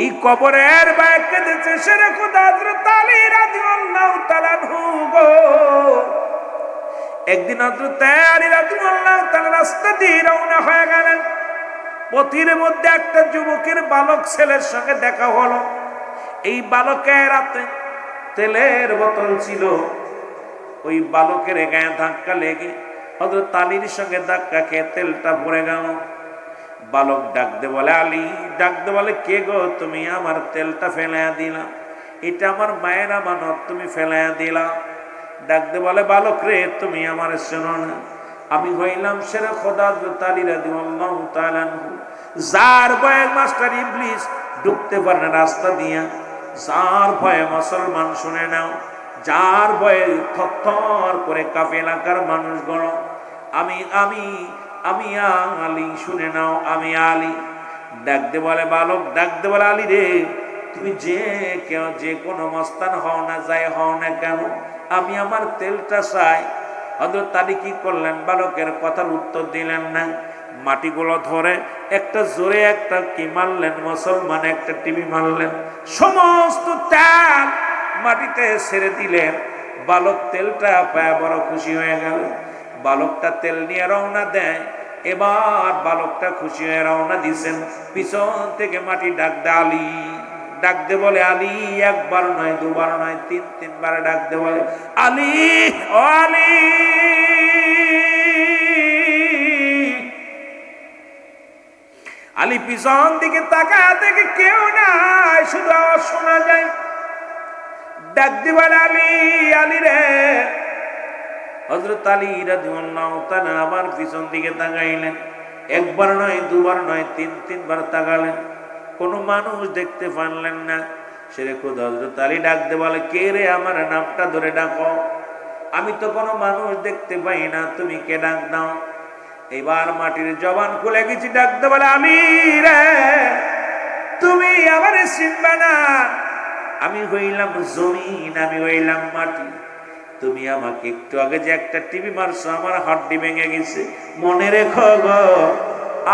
এই কবরের বাইরে কেঁদেছে শেরে খোদা হযরত আলী রাদিয়াল্লাহু তাআলা আনহু গো। একদিন হযরত আলী রাদিয়াল্লাহু তাআলা রাস্তা দিয়ে রওনা হয়ে গেলেন। পথের মধ্যে একটা যুবকের বালক ছেলের সঙ্গে দেখা হলো। এই বালকের হাতে তেলের বোতল ছিল। ওই বালকের গায়ে ধাক্কা লেগে হযরত আলীর সঙ্গে ধাক্কা খেয়ে তেলটা পড়ে গেল। বালক ডাকতে বলে, আলী ডাকতে বলে, কে গো তুমি? আমার তেলটা ফেলাইয়া দিলা, এটা আমার মায়ের আমানত, তুমি ফেলাইয়া দিলা। ডাকতে বলে, বালক রে তুমি আমার শোনো না, আমি হইলাম শেরে খোদা হযরত আলী রাদিয়াল্লাহু তাআলা আনহু, যার ভয়ে মাস্টার ইবলিস ঢুকতে পারে না রাস্তা দিয়া, যার ভয়ে মুসলমান শুনে নাও, যার ভয়ে থরথর করে কাঁপে এলাকার মানুষগণ। আমি আমি আমি আলী, শুনে নাও, আমি আলী। ডাকতে বলে বালক, ডাকতে বলে, আলী রে তুমি যে কোনো মস্তান হও না, যাই হও না কেন, আমি আমার তেলটা চাই। হযরত আলী কি করলেন, বালকের কথার উত্তর দিলেন না, মাটিগুলো ধরে একটা জোরে একটা কি মারলেন, মুসলমান একটা টিভি মারলেন, সমস্ত তেল মাটিতে ছেড়ে দিলেন। বালক তেলটা পায় বড় খুশি হয়ে গেল। বালকটা তেল নিয়ে রওনা দেয়। এবার বালকটা খুশি হয়ে রওনা দিছেন, পিছন থেকে মাটি ডাক দেয় আলী, ডাক দে বলে আলী, একবার নয় দুবার নয় তিনবার ডাক দে বলে আলী, ও আলী। আলী পিছন দিকে তাকায় দেখে কেউ নাই, শুধু আওয়াজ শোনা যায়, ডাক দি বলে আলী, আলী রে। হযরত আলী রাদিয়াল্লাহু তাআলা আবার পিছন দিকে তাকাইলেন, একবার নয় দুবার নয় তিনবার তাকালেন, কোনো মানুষ দেখতে পারলেন না। সেরে খুদ হযরত আলী ডাক দে বলে, কে রে, আমার নামটা ধরে ডাকো, আমি তো কোনো মানুষ দেখতে পাই না, তুমি কে, ডাক দাও। এবার মাটির জবান খুলে গেছি, ডাক দে বলে আলী রে, তুমি আমারে চিনবা না, আমি হইলাম জমিন, আমি হইলাম মাটি। তুমি আমাকে একটু আগে যে একটা টিভি মারছো, আমার হাড্ডি ভেঙে গেছে, মনে রেখো গো,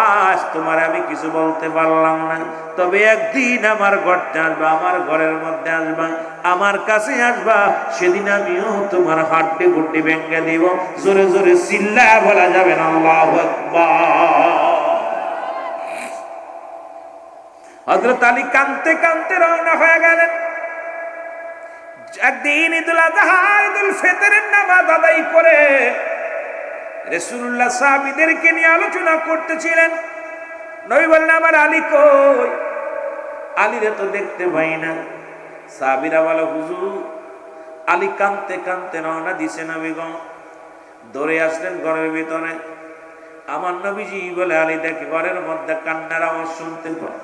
আজ তোমার আমি কিছু বলতে পারলাম না, তবে একদিন আমার ঘরটা আসবা, আমার ঘরের মধ্যে আসবা, আমার কাছে আসবা, সেদিন আমিও তোমার হাড্ডি গুড্ডি ভেঙে দিব। জোরে জোরে চিল্লায়া বলা যাবে না আল্লাহু আকবার। হযরত আলী কাঁদতে কাঁদতে রওনা হয়ে গেলেন। একদিন ঈদুল আযহা ঈদুল ফিতরের নামাজ আদায় করে রাসূলুল্লাহ সাহাবীদেরকে নিয়ে আলোচনা করতেছিলেন। নবী বললেন, আমার আলী কই? আলীরে তো দেখতে পাই না। সাহাবীরা বলে, হুজুর, আলী কাঁদতে কাঁদতে রওনা দিছে, নবীগণ দৌড়ে আসলেন ঘরের ভিতরে। আমার নবীজি বলে, আলী দেখে ঘরের মধ্যে কান্নার আওয়াজ শুনতে পায়।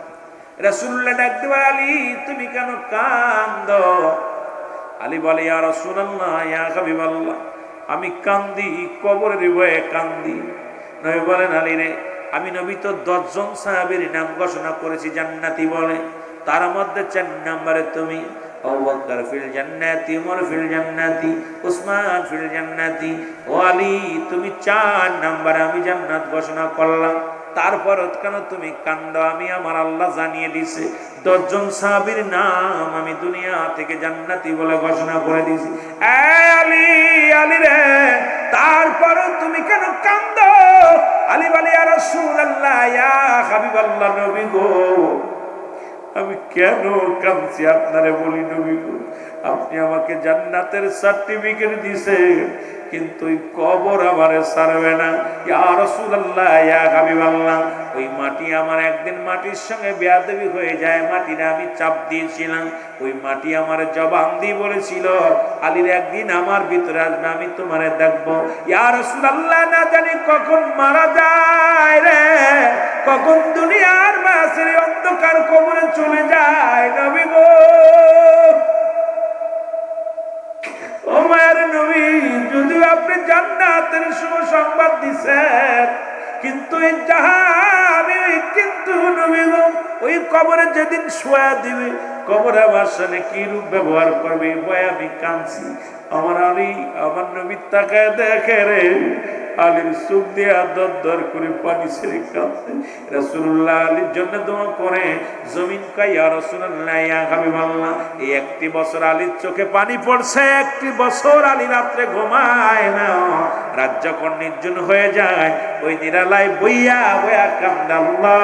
রাসূলুল্লাহ ডাকতে বলে, আলী তুমি কেন কাঁদো? আলী বলে, ইয়া রাসূলুল্লাহ, ইয়া হাবিবাল্লাহ, আমি কান্দি কবরের ভয়ে কান্দি। নবী বলেন, আলী রে, আমি নবী তো 10 জন সাহাবীর নাম ঘোষণা করেছি জান্নাতি বলে, তার মধ্যে 4 নম্বরে তুমি। আবু বকর ফিল জান্নাতি, উমর ফিল জান্নাতি, উসমান ফিল জান্নাতি। ও আলী, তুমি 4 নম্বরে আমি জান্নাত ঘোষণা করলাম, তারপর কেন তুমি কান্দো? আমি আমার আল্লাহ জানিয়ে দিছে 10 জন সাহাবীর নাম আমি দুনিয়া থেকে জান্নাতি বলে ঘোষণা করে দিয়েছি। আলী, আলী রে, তারপর তুমি কেন কান্দো? আলী বলে, ইয়া রাসূলুল্লাহ, ইয়া হাবিবাল্লাহ, নবী গো, আমি কেন কাঁদছি আপনারে বলি, নবী গো, আপনি আমাকে জান্নাতের সার্টিফিকেট দিয়েছেন, কিন্তু ওই কবর আমারে ছাড়বে না। ইয়া রাসূলুল্লাহ, ইয়া হাবিবাল্লাহ, ওই মাটি আমার একদিন মাটির সঙ্গে বেয়াদবি হয়ে যায়, মাটিরে আমি চাপ দিয়েছিলাম, ওই মাটি আমার জবান দিয়ে বলেছিল, আলীর একদিন আমার ভিতরে আসবে, আমি তোমারে দেখবো। ইয়া রাসূলুল্লাহ, না জানি কখন মারা যায় রে, কখন দুনিয়ার মাঝের অন্ধকার কবরে চলে যায়, নবী গো। ও মায়ের নবী, যদিও আপনি জান্নাতের সুসংবাদ দিছেন, কিন্তু এই জাহান্নামে, কিন্তু নবী গো, ওই কবরে যেদিন শোয়া দিবে, কবরে আমার সাথে কি রূপ ব্যবহার করবে, ভয় আমি কাঁদছি। আমার আলী, আমার নবী তাকায় দেখে রে, আলীর চোখ দিয়ে দর দর করে পানি ছেড়ে কাঁদছে। রাসূলুল্লাহ আলীর জন্য দোয়া করে, জমিন কয়, ইয়া রাসূলুল্লাহ, ইয়া হাবিবাল্লাহ, এই 1 বছর আলীর চোখে পানি পড়ছে, 1 বছর আলী রাত্রে ঘুমায় না। রাত যখন নির্জন হয়ে যায়, ওই নিরালায় বইয়া বইয়া কান্দে, আল্লাহ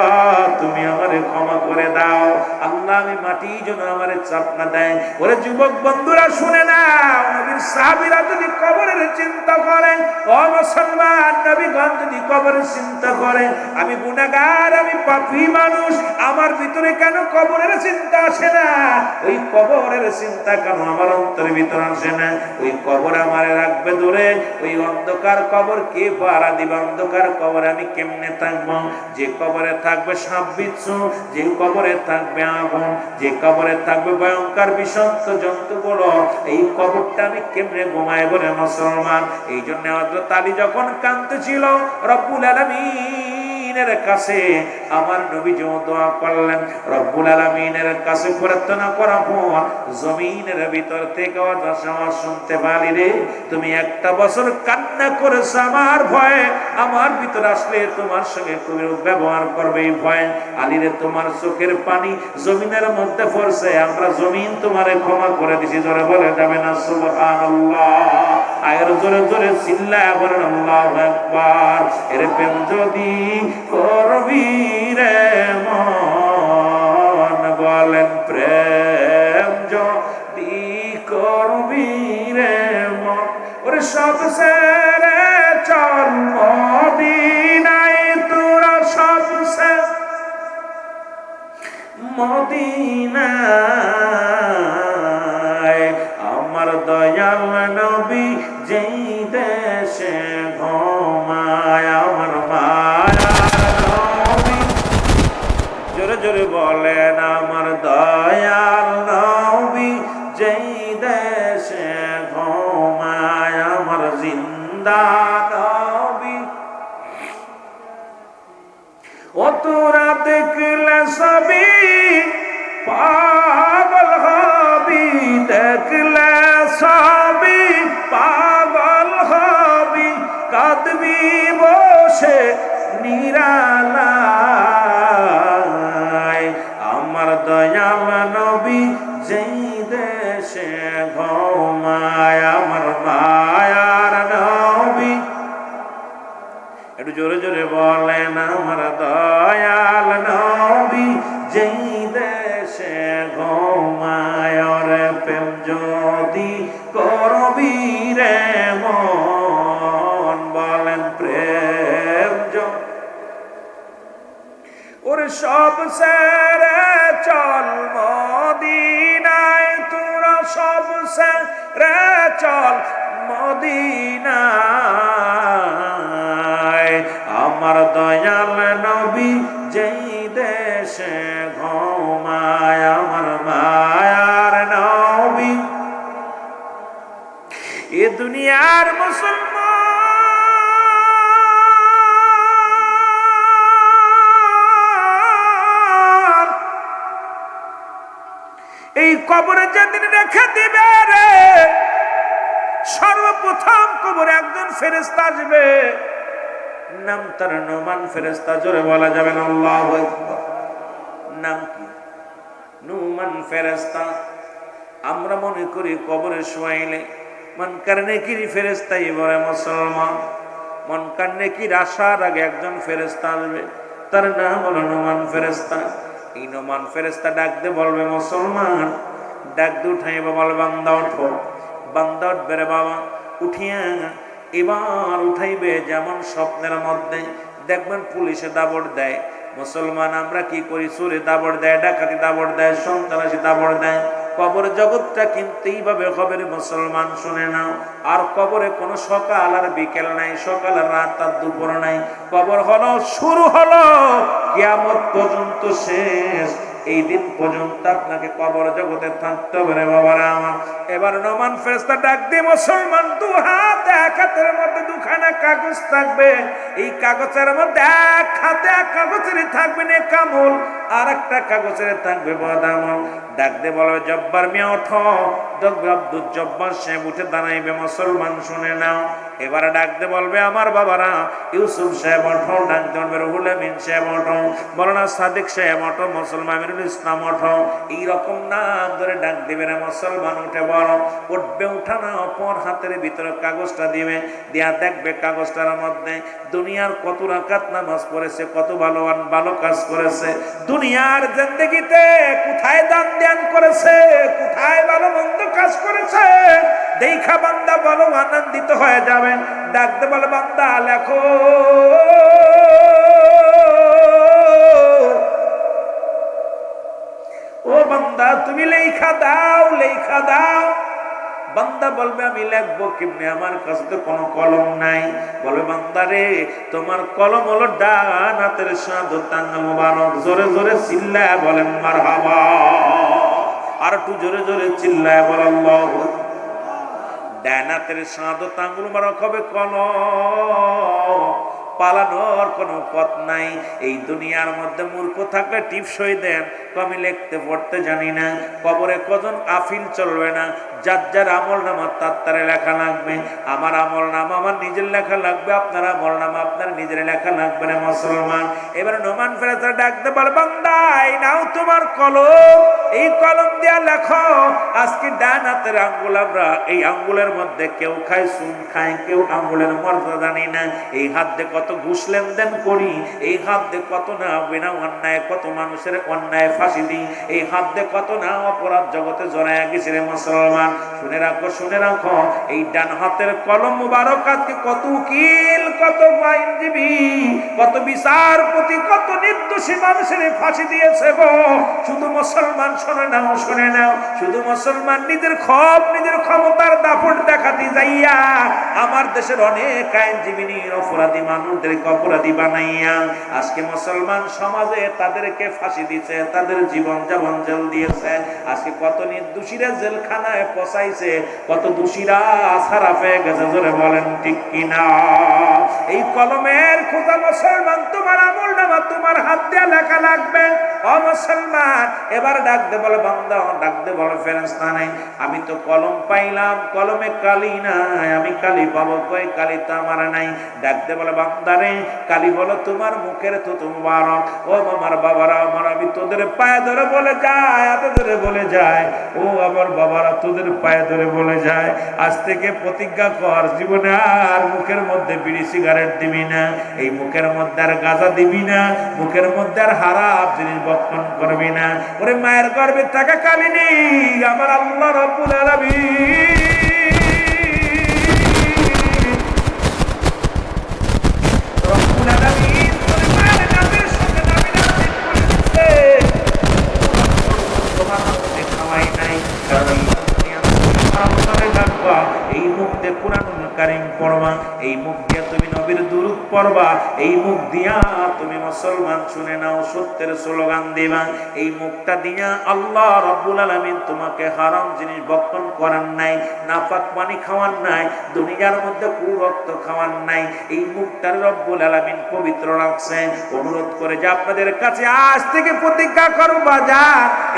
তুমি আমারে ক্ষমা করে দাও, আল্লাহ আমি মাটি যেন আমারে চাপ না দেয়। ওরে যুবক বন্ধুরা, শুনে নাও, নবীর সাহাবীরা যদি কবরের চিন্তা করেন, ও মুসলমান, নবীগণ যদি কবরের চিন্তা করেন, আমি গুনাহগার, আমি পাপী মানুষ, আমার ভিতরে কেন কবরের চিন্তা আসে না? ওই কবরের চিন্তা কেন আমার অন্তরের ভিতরে আসে না? ওই কবর আমারে রাখবে দূরে, ওই অন্ধকার কবর কে পাহারা দিবে? অন্ধকার কবরে আমি কেমনে থাকবো? যে কবরে থাকবে সাপ বিচ্ছু, যে কবরে থাকবে আগুন, যে কবরে থাকবে ভয়ঙ্কর বিষাক্ত জন্তুগুলো, এই কবরটা আমি কেমনে ঘুমায় বলে মুসলমান? এই জন্য হযরত আলী যখন কাঁদতেছিল, রব্বুল আলামিন আলামিনের কাছে আমার নবী যে দোয়া করলেন, রব্বুল আলামিনের কাছে প্রার্থনা করার পর জমিনের ভিতর থেকে আওয়াজ শুনতে পারি রে, তুমি একটা বছর কান্না করেছো আমার ভয়ে, আমার ভিতরে আসলে তোমার সঙ্গে তুমি ব্যবহার করবে এই ভয়ে। আলী রে, তোমার চোখের পানি জমিনের মধ্যে পড়ছে, আমরা জমিন তোমারে ক্ষমা করে দিছি। জোরে বলে যাবে না সুবহানাল্লাহ? আয়ের জোরে জোরে চিল্লায় বলেন আল্লাহু আকবার। এর প্রেম যদি করবি রে মন, বলেন প্রেম যদি করবি রে মন, ওরে সব ছেড়ে চল মদিনায়, তোরা সব ছেড়ে মদিনায়। আমার দয়াল নবী যেই দেশে ঘুমায়, আমার মায়ার নবী, জোরে জোরে বলেন আমার দয়াল নবী যেই দেশে ঘুমায়, আমার জিন্দা নবী। ও তোরা দেখলে সবই পাগল হবি, দেখলে সবই পাগল হবি, কাঁদবি বসে নিরালায়। আমার দয়াল নবী যেই দেশে ঘুমায়, আমার মায়ার নবী। একটু জোরে জোরে বলেন আমার দয়াল নবী যেই দেশে ঘুমায়, রে প্রেম যদি করবি রে মন, বলেন প্রেম ওরে সব ছেড়ে চল মদিনায়, তোরা সব ছেড়ে চল মদিনায়। আমার দয়াল নবী যেই দেশে ঘুমায়, আমার মায়ার নবী। এ দুনিয়ার মুসলমান এই কবরে যেদিন রেখে দিবে রে, সর্বপ্রথম কবরে একজন ফেরেশতা আসবে, নাম তার নোমান ফেরেশতা। জোরে বলা যাবে না আল্লাহু আকবার? নাম কি? নোমান ফেরেশতা। আমরা মনে করি কবরে শোয়াইলে মনকার নেকির ফেরেশতাই বলে মুসলমান। মনকার নেকির আসার আগে একজন ফেরেশতা আসবে, তার নাম হলো নোমান ফেরেশতা। এই নোমান ফেরেশতা ডাক দিয়ে বলবে মুসলমান, ডাক দিয়ে উঠাইবে, বলবে বান্দা ওঠো। বান্দা উঠবে রে বাবা, উঠিয়া এবার উঠাইবে যেমন স্বপ্নের মধ্যে দেখবেন পুলিশে দাবড় দেয়। মুসলমান আমরা কি করি? চোরে দাবড় দেয়, ডাকাতি দাবড় দেয়, সন্ত্রাসী দাবড় দেয়। কবর জগৎটা কিন্তু এইভাবে হবে রে মুসলমান, শুনে নাও। আর কবরে কোনো সকাল আর বিকেল নাই, সকাল আর রাত আর দুপুর নাই। কবর হলো শুরু, হলো কিয়ামত পর্যন্ত শেষ। এই দিন পর্যন্ত আপনাকে কবর জগতে থাকতে হবে রে বাবারা আমার। এবার নোমান ফেরেশতা ডাক দিয়ে মুসলমান, দু হাত, এক হাতের মধ্যে দুখানা কাগজ থাকবে। এই কাগজের মধ্যে এক হাতে এক কাগজেরই থাকবে নেকামল, আর একটা কাগজের থাকবে বদামল। ডাক দিয়ে বলবে জব্বার মিয়া ওঠো। আব্দুল জব্বার সাহেব উঠে দাঁড়াইবে। মুসলমান শুনে নাও। এবারে ডাক দিয়ে বলবে আমার বাবারা, ইউসুফ সাহেব ওঠো। ডাক দিয়ে বলবে রুহুল আমিন সাহেব ওঠো, মৌলানা সাদিক সাহেব ওঠো, মুসলমান আমিরুল ইসলাম ওঠো। এইরকম নাম ধরে ডাক দিবে না। মুসলমান উঠে বলো, উঠবে। উঠানো অপর হাতের ভিতরে কাগজটা দিবে, দিয়া দেখবে কাগজটার মধ্যে দুনিয়ার কত রাকাত নামাজ পড়েছে, কত ভালো কাজ করেছে, দুনিয়ার জিন্দেগিতে কোথায় দান ধ্যান করেছে, কোথায় ভালো মন্দ কাজ করেছে। দেখা বান্দা বলো আনন্দিত হয়ে যাবেন। ডাকতে বলে বান্দা লেখো। ও বান্দা তুমি লেখা দাও, লেখা দাও। বান্দা বলবে আমি লিখবো কেমনে, আমার কাছে তো কোনো কলম নাই। বলবে বান্দা রে, তোমার কলম হলো ডান হাতের শাহাদাত আঙ্গুল মুবারক। জোরে জোরে চিল্লায় বলেন মারহাবা। আর একটু জোরে জোরে চিল্লায় বলেন আল্লাহু আকবার। ডান হাতের শাহাদাত আঙ্গুল মুবারক হবে কলম, পালানোর কোনো পথ নাই। এই দুনিয়ার মধ্যে মূর্খ থাকলে টিপসই দেন, আমি লিখতে পড়তে জানি না। কবরে কজন আফিল চলবে না, যার যার আমল নামা তার লেখা লাগবে। আমার আমল নামা আমার নিজের লেখা লাগবে, আপনার আমল নামা আপনার নিজের লেখা লাগবে না মুসলমান। এবার নোমান ফেরেশতা ডাকতে বলে, বান্দা এই নাও তোমার কলম, এই কলম দিয়া লেখো। আজকে ডান হাতের আঙ্গুল, আমরা এই আঙ্গুলের মধ্যে কেউ খায় সুন খায়, কেউ আঙ্গুলের মর্যাদা জানি না। এই হাত দিয়ে কত ঘুষ লেনদেন করি, এই হাত দিয়ে কত না বিনা অন্যায় কত মানুষের অন্যায় ফাঁসি দিই, এই হাত দিয়ে কত না অপরাধ জগতে জড়ায় গেছে রে মুসলমান। শুনে রাখো, শুনে রাখো, এই ডান হাতের কলম মুবারক আজকে কত উকিল, কত আইনজীবী, কত বিচারপতি, কত নির্দোষী মানুষের ফাঁসি দিয়েছে গো। শুধু মুসলমান শুনে নাও, শুনে নাও, শুধু মুসলমান নিজের খপ নিজের ক্ষমতার দাপট দেখাতে যাইয়া আমার দেশের অনেক আইনজীবী অপরাধী মানুষদেরকে অপরাধী বানাইয়া আজকে মুসলমান সমাজে তাদেরকে ফাঁসি দিচ্ছে, তাদের জীবন যাপন জেল দিয়েছে। আজকে কত নির্দোষীরা জেলখানায় পচাইছে, কত দোষীরা ছাড়া পেয়ে গেছে, জোরে বলেন ঠিক কিনা? এই কলমের খোঁজা মুসলমান, তোমার আমল নামা তোমার হাত দিয়ে লেখা লাগবে। ও মুসলমান, এবার ডাকতে বলে বান্দা, ডাকতে বলে ফেরেশতা নাই, আমি তো কলম পাইলাম, কলমে কালি নাই, আমি কালি পাবো কই? কালি তো আমার নাই। ডাকতে বলে বান্দারে, কালি বলো তোমার মুখের তো মুবারক। ও আমার বাবারা আমার, আমি তোদের পায়ে ধরে বলে যায়, এত ধরে বলে যায়, ও আমার বাবারা তোদের পায়ে ধরে বলে যায়, আজ থেকে প্রতিজ্ঞা কর জীবনে আর মুখের মধ্যে বিড়ি সিগারেট দিবি না, এই মুখের মধ্যে আর গাঁজা দিবি না, মুখের মধ্যে আর হারাম জিনিস ভক্ষণ করবি না। ওরে মায়ের গর্ভে থাকা কালি নেই, আমার আল্লাহ রাব্বুল আলামিন এই মুখ দিয়ে কুরআনুল কারীম পড়বা, এই মুখ দিয়ে তুমি নবীর দুরূদ পড়বা, এই মুখ দিয়া তুমি মুসলমান শুনে নাও সত্যের স্লোগান দিবা। এই মুখটা দিয়া আল্লাহ রাব্বুল আলামিন তোমাকে হারাম জিনিস ভক্ষণ করার নাই, নাপাক পানি খাওয়ার নাই, দুনিয়ার মধ্যে কুরক্ত খাওয়ার নাই। এই মুখটার রব্বুল আলামিন পবিত্র রাখছেন। অনুরোধ করে যে আপনাদের কাছে আজ থেকে প্রতিজ্ঞা করবা, যা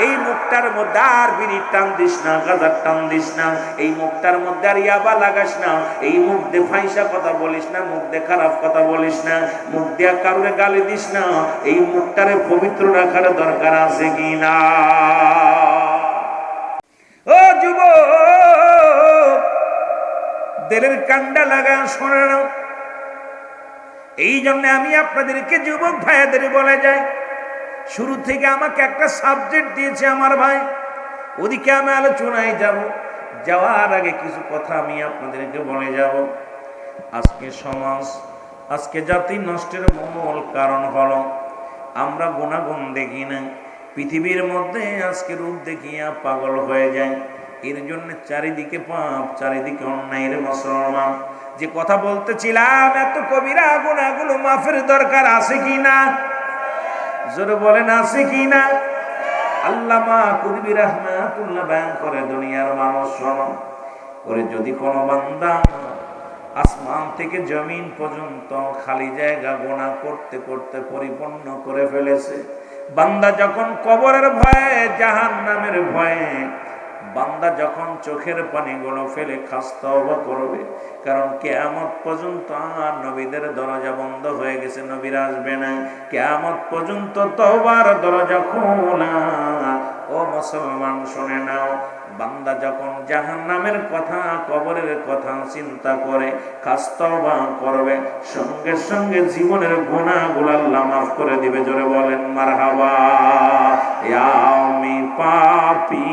এই মুখটার মধ্যে আর বিড়ি টান দিস না, গাঁজার টান দিস না, এই মুখটার মধ্যে আর ইয়াবা লাগাস না, এই মুখ দিয়ে ফাইসা কথা বলিস না, মুখ দিয়ে খারাপ কথা বলিস না, মুখ দিয়ে কারুরে গালি দিস না। এই মুখটারে পবিত্র রাখার দরকার আছে কি না? ও যুবক, দিলের কান্ডা লাগা শোনে না। এই জন্য আমি আপনাদেরকে যুবক ভাইদের বলে যাই, শুরু থেকে আমাকে একটা সাবজেক্ট দিয়েছে আমার ভাই, ওদিকে আমি আলোচনায় যাব। যাওয়ার আগে কিছু কথা আমি আপনাদেরকে বলে যাব। আজকে সমাজ, আজকে জাতি নষ্টের মূল কারণ হলো আমরা গুণাগুণ দেখি না। পৃথিবীর মধ্যে আজকে রূপ দেখিয়া পাগল হয়ে যায়। এর জন্য চারিদিকে পাপ, চারিদিকে অন্যায়ের মুসলমান। যে কথা বলতেছিলাম, এত কবিরা গুনাহগুলো মাফের দরকার আছে কি না? জোরে বলেন আছে কি না? আল্লামা কুতুবী রাহমাতুল্লাহ বয়ান করে, দুনিয়ার মানুষ শোনো করে, যদি কোনো বান্দা আসমান থেকে জমিন পর্যন্ত খালি জায়গা গোনা করতে করতে পরিপূর্ণ করে ফেলেছে, বান্দা যখন কবরের ভয়ে, জাহান্নামের ভয়ে, বান্দা যখন চোখের পানিগুলো ফেলে খাস তওবা করবে, কারণ কিয়ামত পর্যন্ত আর নবীদের দরজা বন্ধ হয়ে গেছে, নবীরা আসবে না। কিয়ামত পর্যন্ত তওবার দরজা খোলা। ও মুসলমান শুনে নাও, বান্দা যখন জাহান্নামের কথা, কবরের কথা চিন্তা করে খাস তওবা করবে, সঙ্গে সঙ্গে জীবনের গুনাহগুলো আল্লাহ মাফ করে দিবে। জোরে বলেন মারহাবা। আমি পাপী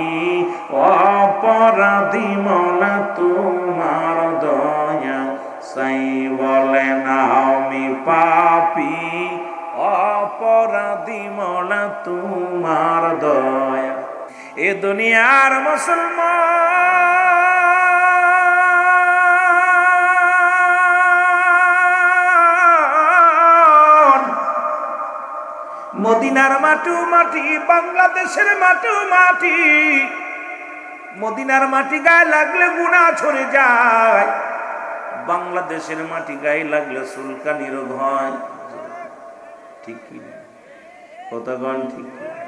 অপরাধী, মওলা তোমার দয়া সাই। বলেন আমি পাপী অপরাধী, মওলা তোমার দয়া। এ দুনিয়ার মুসলমান, মদিনার মাটি মাটি, বাংলাদেশের মাটি মাটি, মদিনার মাটি গায়ে লাগলে গুনাহ ছড়ে যায়। বাংলাদেশের মাটি গায়ে লাগলে চুলকানি রোগ হয়, ঠিক কিনা? কতক্ষণ ঠিক কিনা?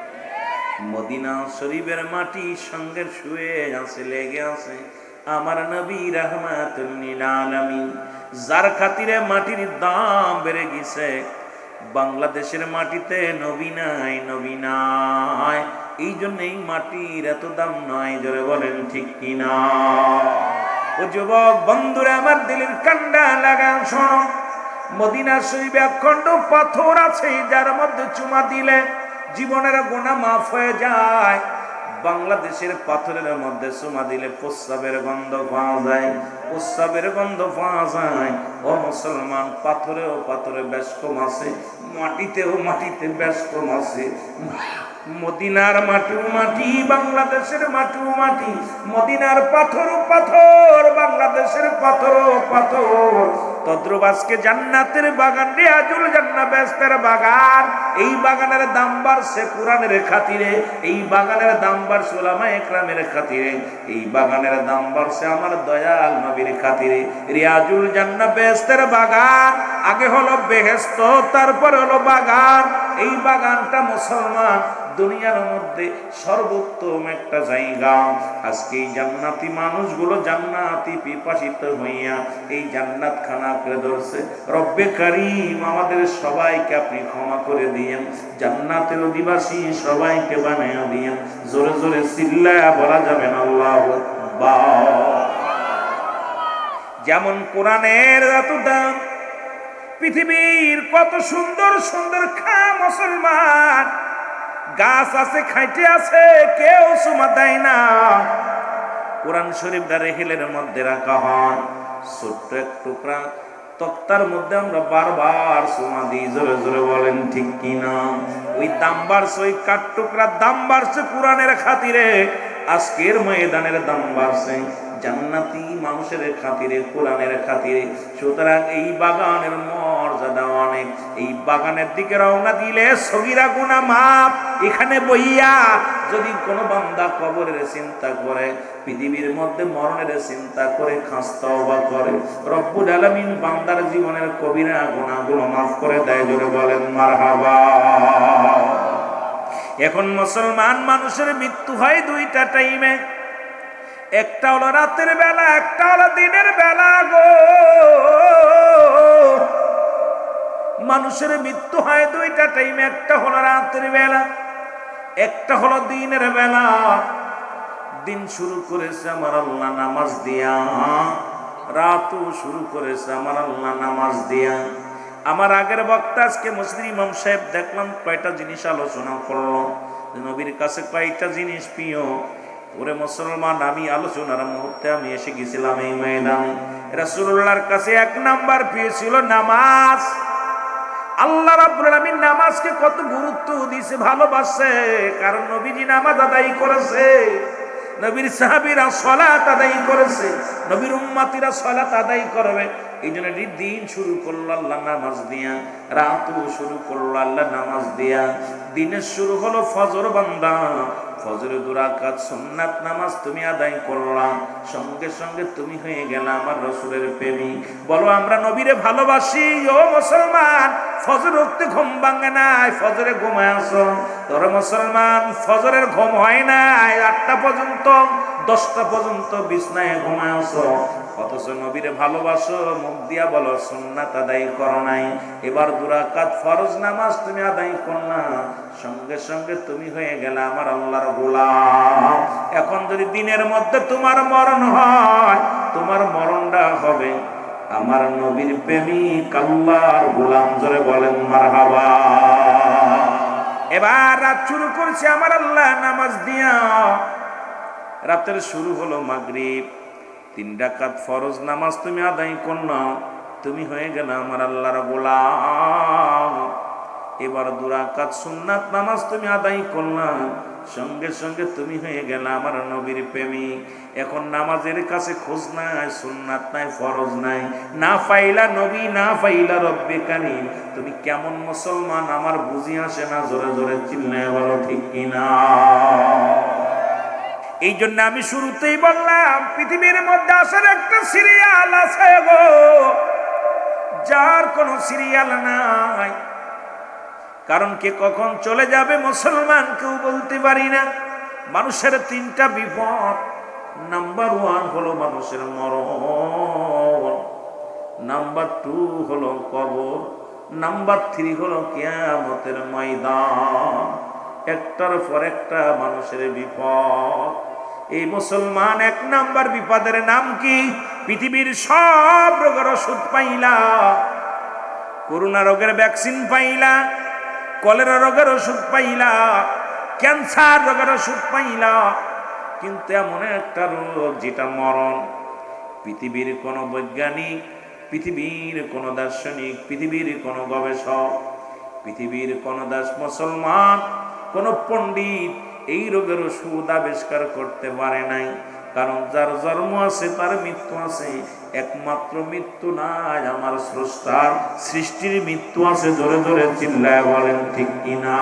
মদিনা শরীফের মাটি সঙ্গে শুয়ে আছে, লেগে আছে আমার নবী রাহমাতুল লিল আলামিন, যার খাতিরে মাটির দাম বেড়ে গেছে। বাংলাদেশের মাটিতে নবী নাই, নবী নাই, এই জন্য এই মাটির এত দাম নয়। জোরে বলেন ঠিক কিনা? ও যুবক বন্ধুরা, আমার দিলের কান্ডা লাগান শোনো, মদিনা শরীফে অখণ্ড পাথর আছে, যার মধ্যে চুমা দিলে জীবনের গুনাহ মাফ হয়ে যায়। বাংলাদেশের পাথরের মধ্যে চুমা দিলে প্রস্রাবের গন্ধ পাওয়া যায়, প্রস্রাবের গন্ধ পাওয়া যায়। ও মুসলমান, পাথরেও পাথরে বেশ কম আছে, মাটিতেও মাটিতে বেশ কম আছে। মদিনার মাটিও মাটি, বাংলাদেশের মাটিও মাটি। মদিনার পাথরও পাথর, বাংলাদেশের পাথরও পাথর। তদ্রুপ আজকে জান্নাতের বাগান, রিয়াজুল জান্নাহ বেহেশতের বাগান, এই বাগানের দাম বাড়ছে কুরআনের খাতিরে, এই বাগানের দাম বাড়ছে উলামায়ে কেরামের খাতিরে, এই বাগানের দাম বাড়ছে আমার দয়াল নবীর খাতিরে। রিয়াজুল জান্নাহ বেহেশতের বাগান, আগে হলো বেহেশত, তারপর হলো বাগান। এই বাগানটা মুসলমান দুনিয়ার মধ্যে সর্বোত্তম একটা জায়গা। আজকে এই জান্নাতি মানুষগুলো জান্নাতি পিপাসিত হইয়া এই জান্নাত খানা করে ধরছে। রব্বে কারীম, আমাদের সবাইকে আপনি ক্ষমা করে দিয়েন, জান্নাতের অধিবাসী সবাইকে বানিয়ে দিয়েন। জোরে জোরে চিল্লায়া বলা যাবে না আল্লাহু আকবার। যেমন কোরআনের এত দাম, পৃথিবীর কত সুন্দর সুন্দর খা মুসলমান, গাছ আছে, খাইতে আছে, কেউ চুমা দেয় না। কোরআন শরীফটা রেহেলের মধ্যে রাখা হয়, ছোট্ট এক টুকরা তক্তার মধ্যে আমরা বারবার চুমা দিই। জোরে জোরে বলেন ঠিক কিনা? ওই দাম বাড়ছে, ওই কাঠ টুকরার দাম বাড়ছে কোরআনের খাতিরে, আজকের ময়দানের দাম বাড়ছে জান্নাতি মানুষের খাতিরে, কোরআনের খাতিরে। সুতরাং এই বাগানের মর্যাদা অনেক। এই বাগানের দিকে রওনা দিলে সগীরা গুনাহ মাফ। এখানে বইয়া যদি কোনো বান্দা কবরের চিন্তা করে, পৃথিবীর মধ্যে মরণের চিন্তা করে, খাস তওবা করে, রব্বুল আলামিন বান্দার জীবনের কবিরা গুনাহগুলো মাফ করে দেয়। জোরে বলেন মারহাবা। এখন মুসলমান মানুষের মৃত্যু হয় দুইটা টাইমে, একটা হলো রাতের বেলা, একটা হলো দিনের বেলা গো। মানুষের মৃত্যু হয় দুইটা টাইমে, একটা হলো রাতের বেলা, একটা হলো দিনের বেলা। দিন শুরু করেছে আমার আল্লাহ নামাজ দিয়া, রাতও শুরু করেছে আমার আল্লাহ নামাজ দিয়া। আমার আগের বক্তা আজকে মুসলিম ইমাম সাহেব দেখলাম কয়টা জিনিস আলোচনা করলো, নবীর কাছে কয়টা জিনিস প্রিয়। ওরে মুসলমান, আমি আলোচনার মুহূর্তে আমি এসে গেছিলাম এই ময়দানে। রাসূলুল্লাহর কাছে এক নাম্বার প্রিয় ছিল নামাজ। আল্লাহ রাব্বুল আলামিন নামাজকে কত গুরুত্ব দিয়েছে, ভালোবাসে, কারণ নবীজি নামাজ আদায় করেছে, নবীর সাহাবীরা সালাত আদায় করেছে, নবীর উম্মতিরা সালাত আদায় করবে। এই জন্য দিন শুরু করলো আল্লাহ নামাজ দিয়া, রাতও শুরু করলো আল্লাহ নামাজ দিয়া। দিনের শুরু হলো ফজর, বান্দা ফজরে 2 রাকাত সুন্নাত নামাজ তুমি আদায় করলা, সঙ্গে সঙ্গে তুমি হয়ে গেলা আমার রাসূলের প্রেমিক। বলো আমরা নবীরে ভালোবাসি। ও মুসলমান, ফজর উঠতে ঘুম ভাঙে নাই, ফজরে ঘুমায় আসো। তোরা মুসলমান ফজরের ঘুম হয় নাই, 8টা পর্যন্ত 10টা পর্যন্ত বিছনায় ঘুমায় আসো, অথচ নবীরে ভালোবাসো, মুখ দিয়া বলো সুন্নাত আদায় করো নাই। এবার 2 রাকাত ফরজ নামাজ তুমি আদায় করলা, সঙ্গে সঙ্গে তুমি হয়ে গেলে আমার আল্লাহর গোলাম। এখন যদি দিনের মধ্যে তোমার মরণ হয়, তোমার মরণটা হবে আমার নবীর প্রেমিক আল্লাহর গোলাম। জোরে বলেন মারহাবা। এবার রাত শুরু করছে আমার আল্লাহ নামাজ দিয়া। রাতের শুরু হলো মাগরিব, 3 রাকাত ফরজ নামাজ তুমি আদায় করলা, তুমি হয়ে গেলে আমার আল্লাহর গোলাম। এবার 2 রাকাত সুন্নাত নামাজ তুমি আদায় করলা, সঙ্গে সঙ্গে তুমি হয়ে গেলে আমার নবীর প্রেমিক। এখন নামাজের কাছে খোঁজ নাই, সুন্নাত নাই, ফরজ নাই, না পাইলা নবী, না পাইলা রব্বে কারীম, তুমি কেমন মুসলমান আমার বুঝি আসে না। জোরে জোরে চিল্লায় বলো ঠিক কিনা? এই জন্য আমি শুরুতেই বললাম পৃথিবীর মধ্যে আসার একটা সিরিয়াল আছে গো, যার কোনো সিরিয়াল নাই। কারণ কে কখন চলে যাবে মুসলমান কেউ বলতে পারি না। মানুষের তিনটা বিপদ। নাম্বার 1 হলো মানুষের মরণ, নাম্বার 2 হলো কবর, নাম্বার 3 হলো কিয়ামতের ময়দান। একটার পর একটা মানুষের বিপদ। এই মুসলমান 1 নাম্বার বিপদের নাম কি? পৃথিবীর সব রোগের ওষুধ পাইলা, করোনা রোগের ভ্যাকসিন পাইলা, কলেরা রোগের ওষুধ পাইলা, ক্যান্সার রোগের ওষুধ পাইলা, কিন্তু এমন একটা রোগ যেটা মরণ। পৃথিবীর কোন বৈজ্ঞানিক, পৃথিবীর কোন দার্শনিক, পৃথিবীর কোন গবেষক, পৃথিবীর কোন মুসলমান, কোন পণ্ডিত এই রোগের ওষুধ আবিষ্কার করতে পারে নাই। কারণ যার জন্ম আছে তার মৃত্যু আছে, একমাত্র মৃত্যু নাই আমার স্রষ্টার, সৃষ্টির মৃত্যু আছে। জোরে জোরে চিল্লায় বলেন ঠিক কিনা?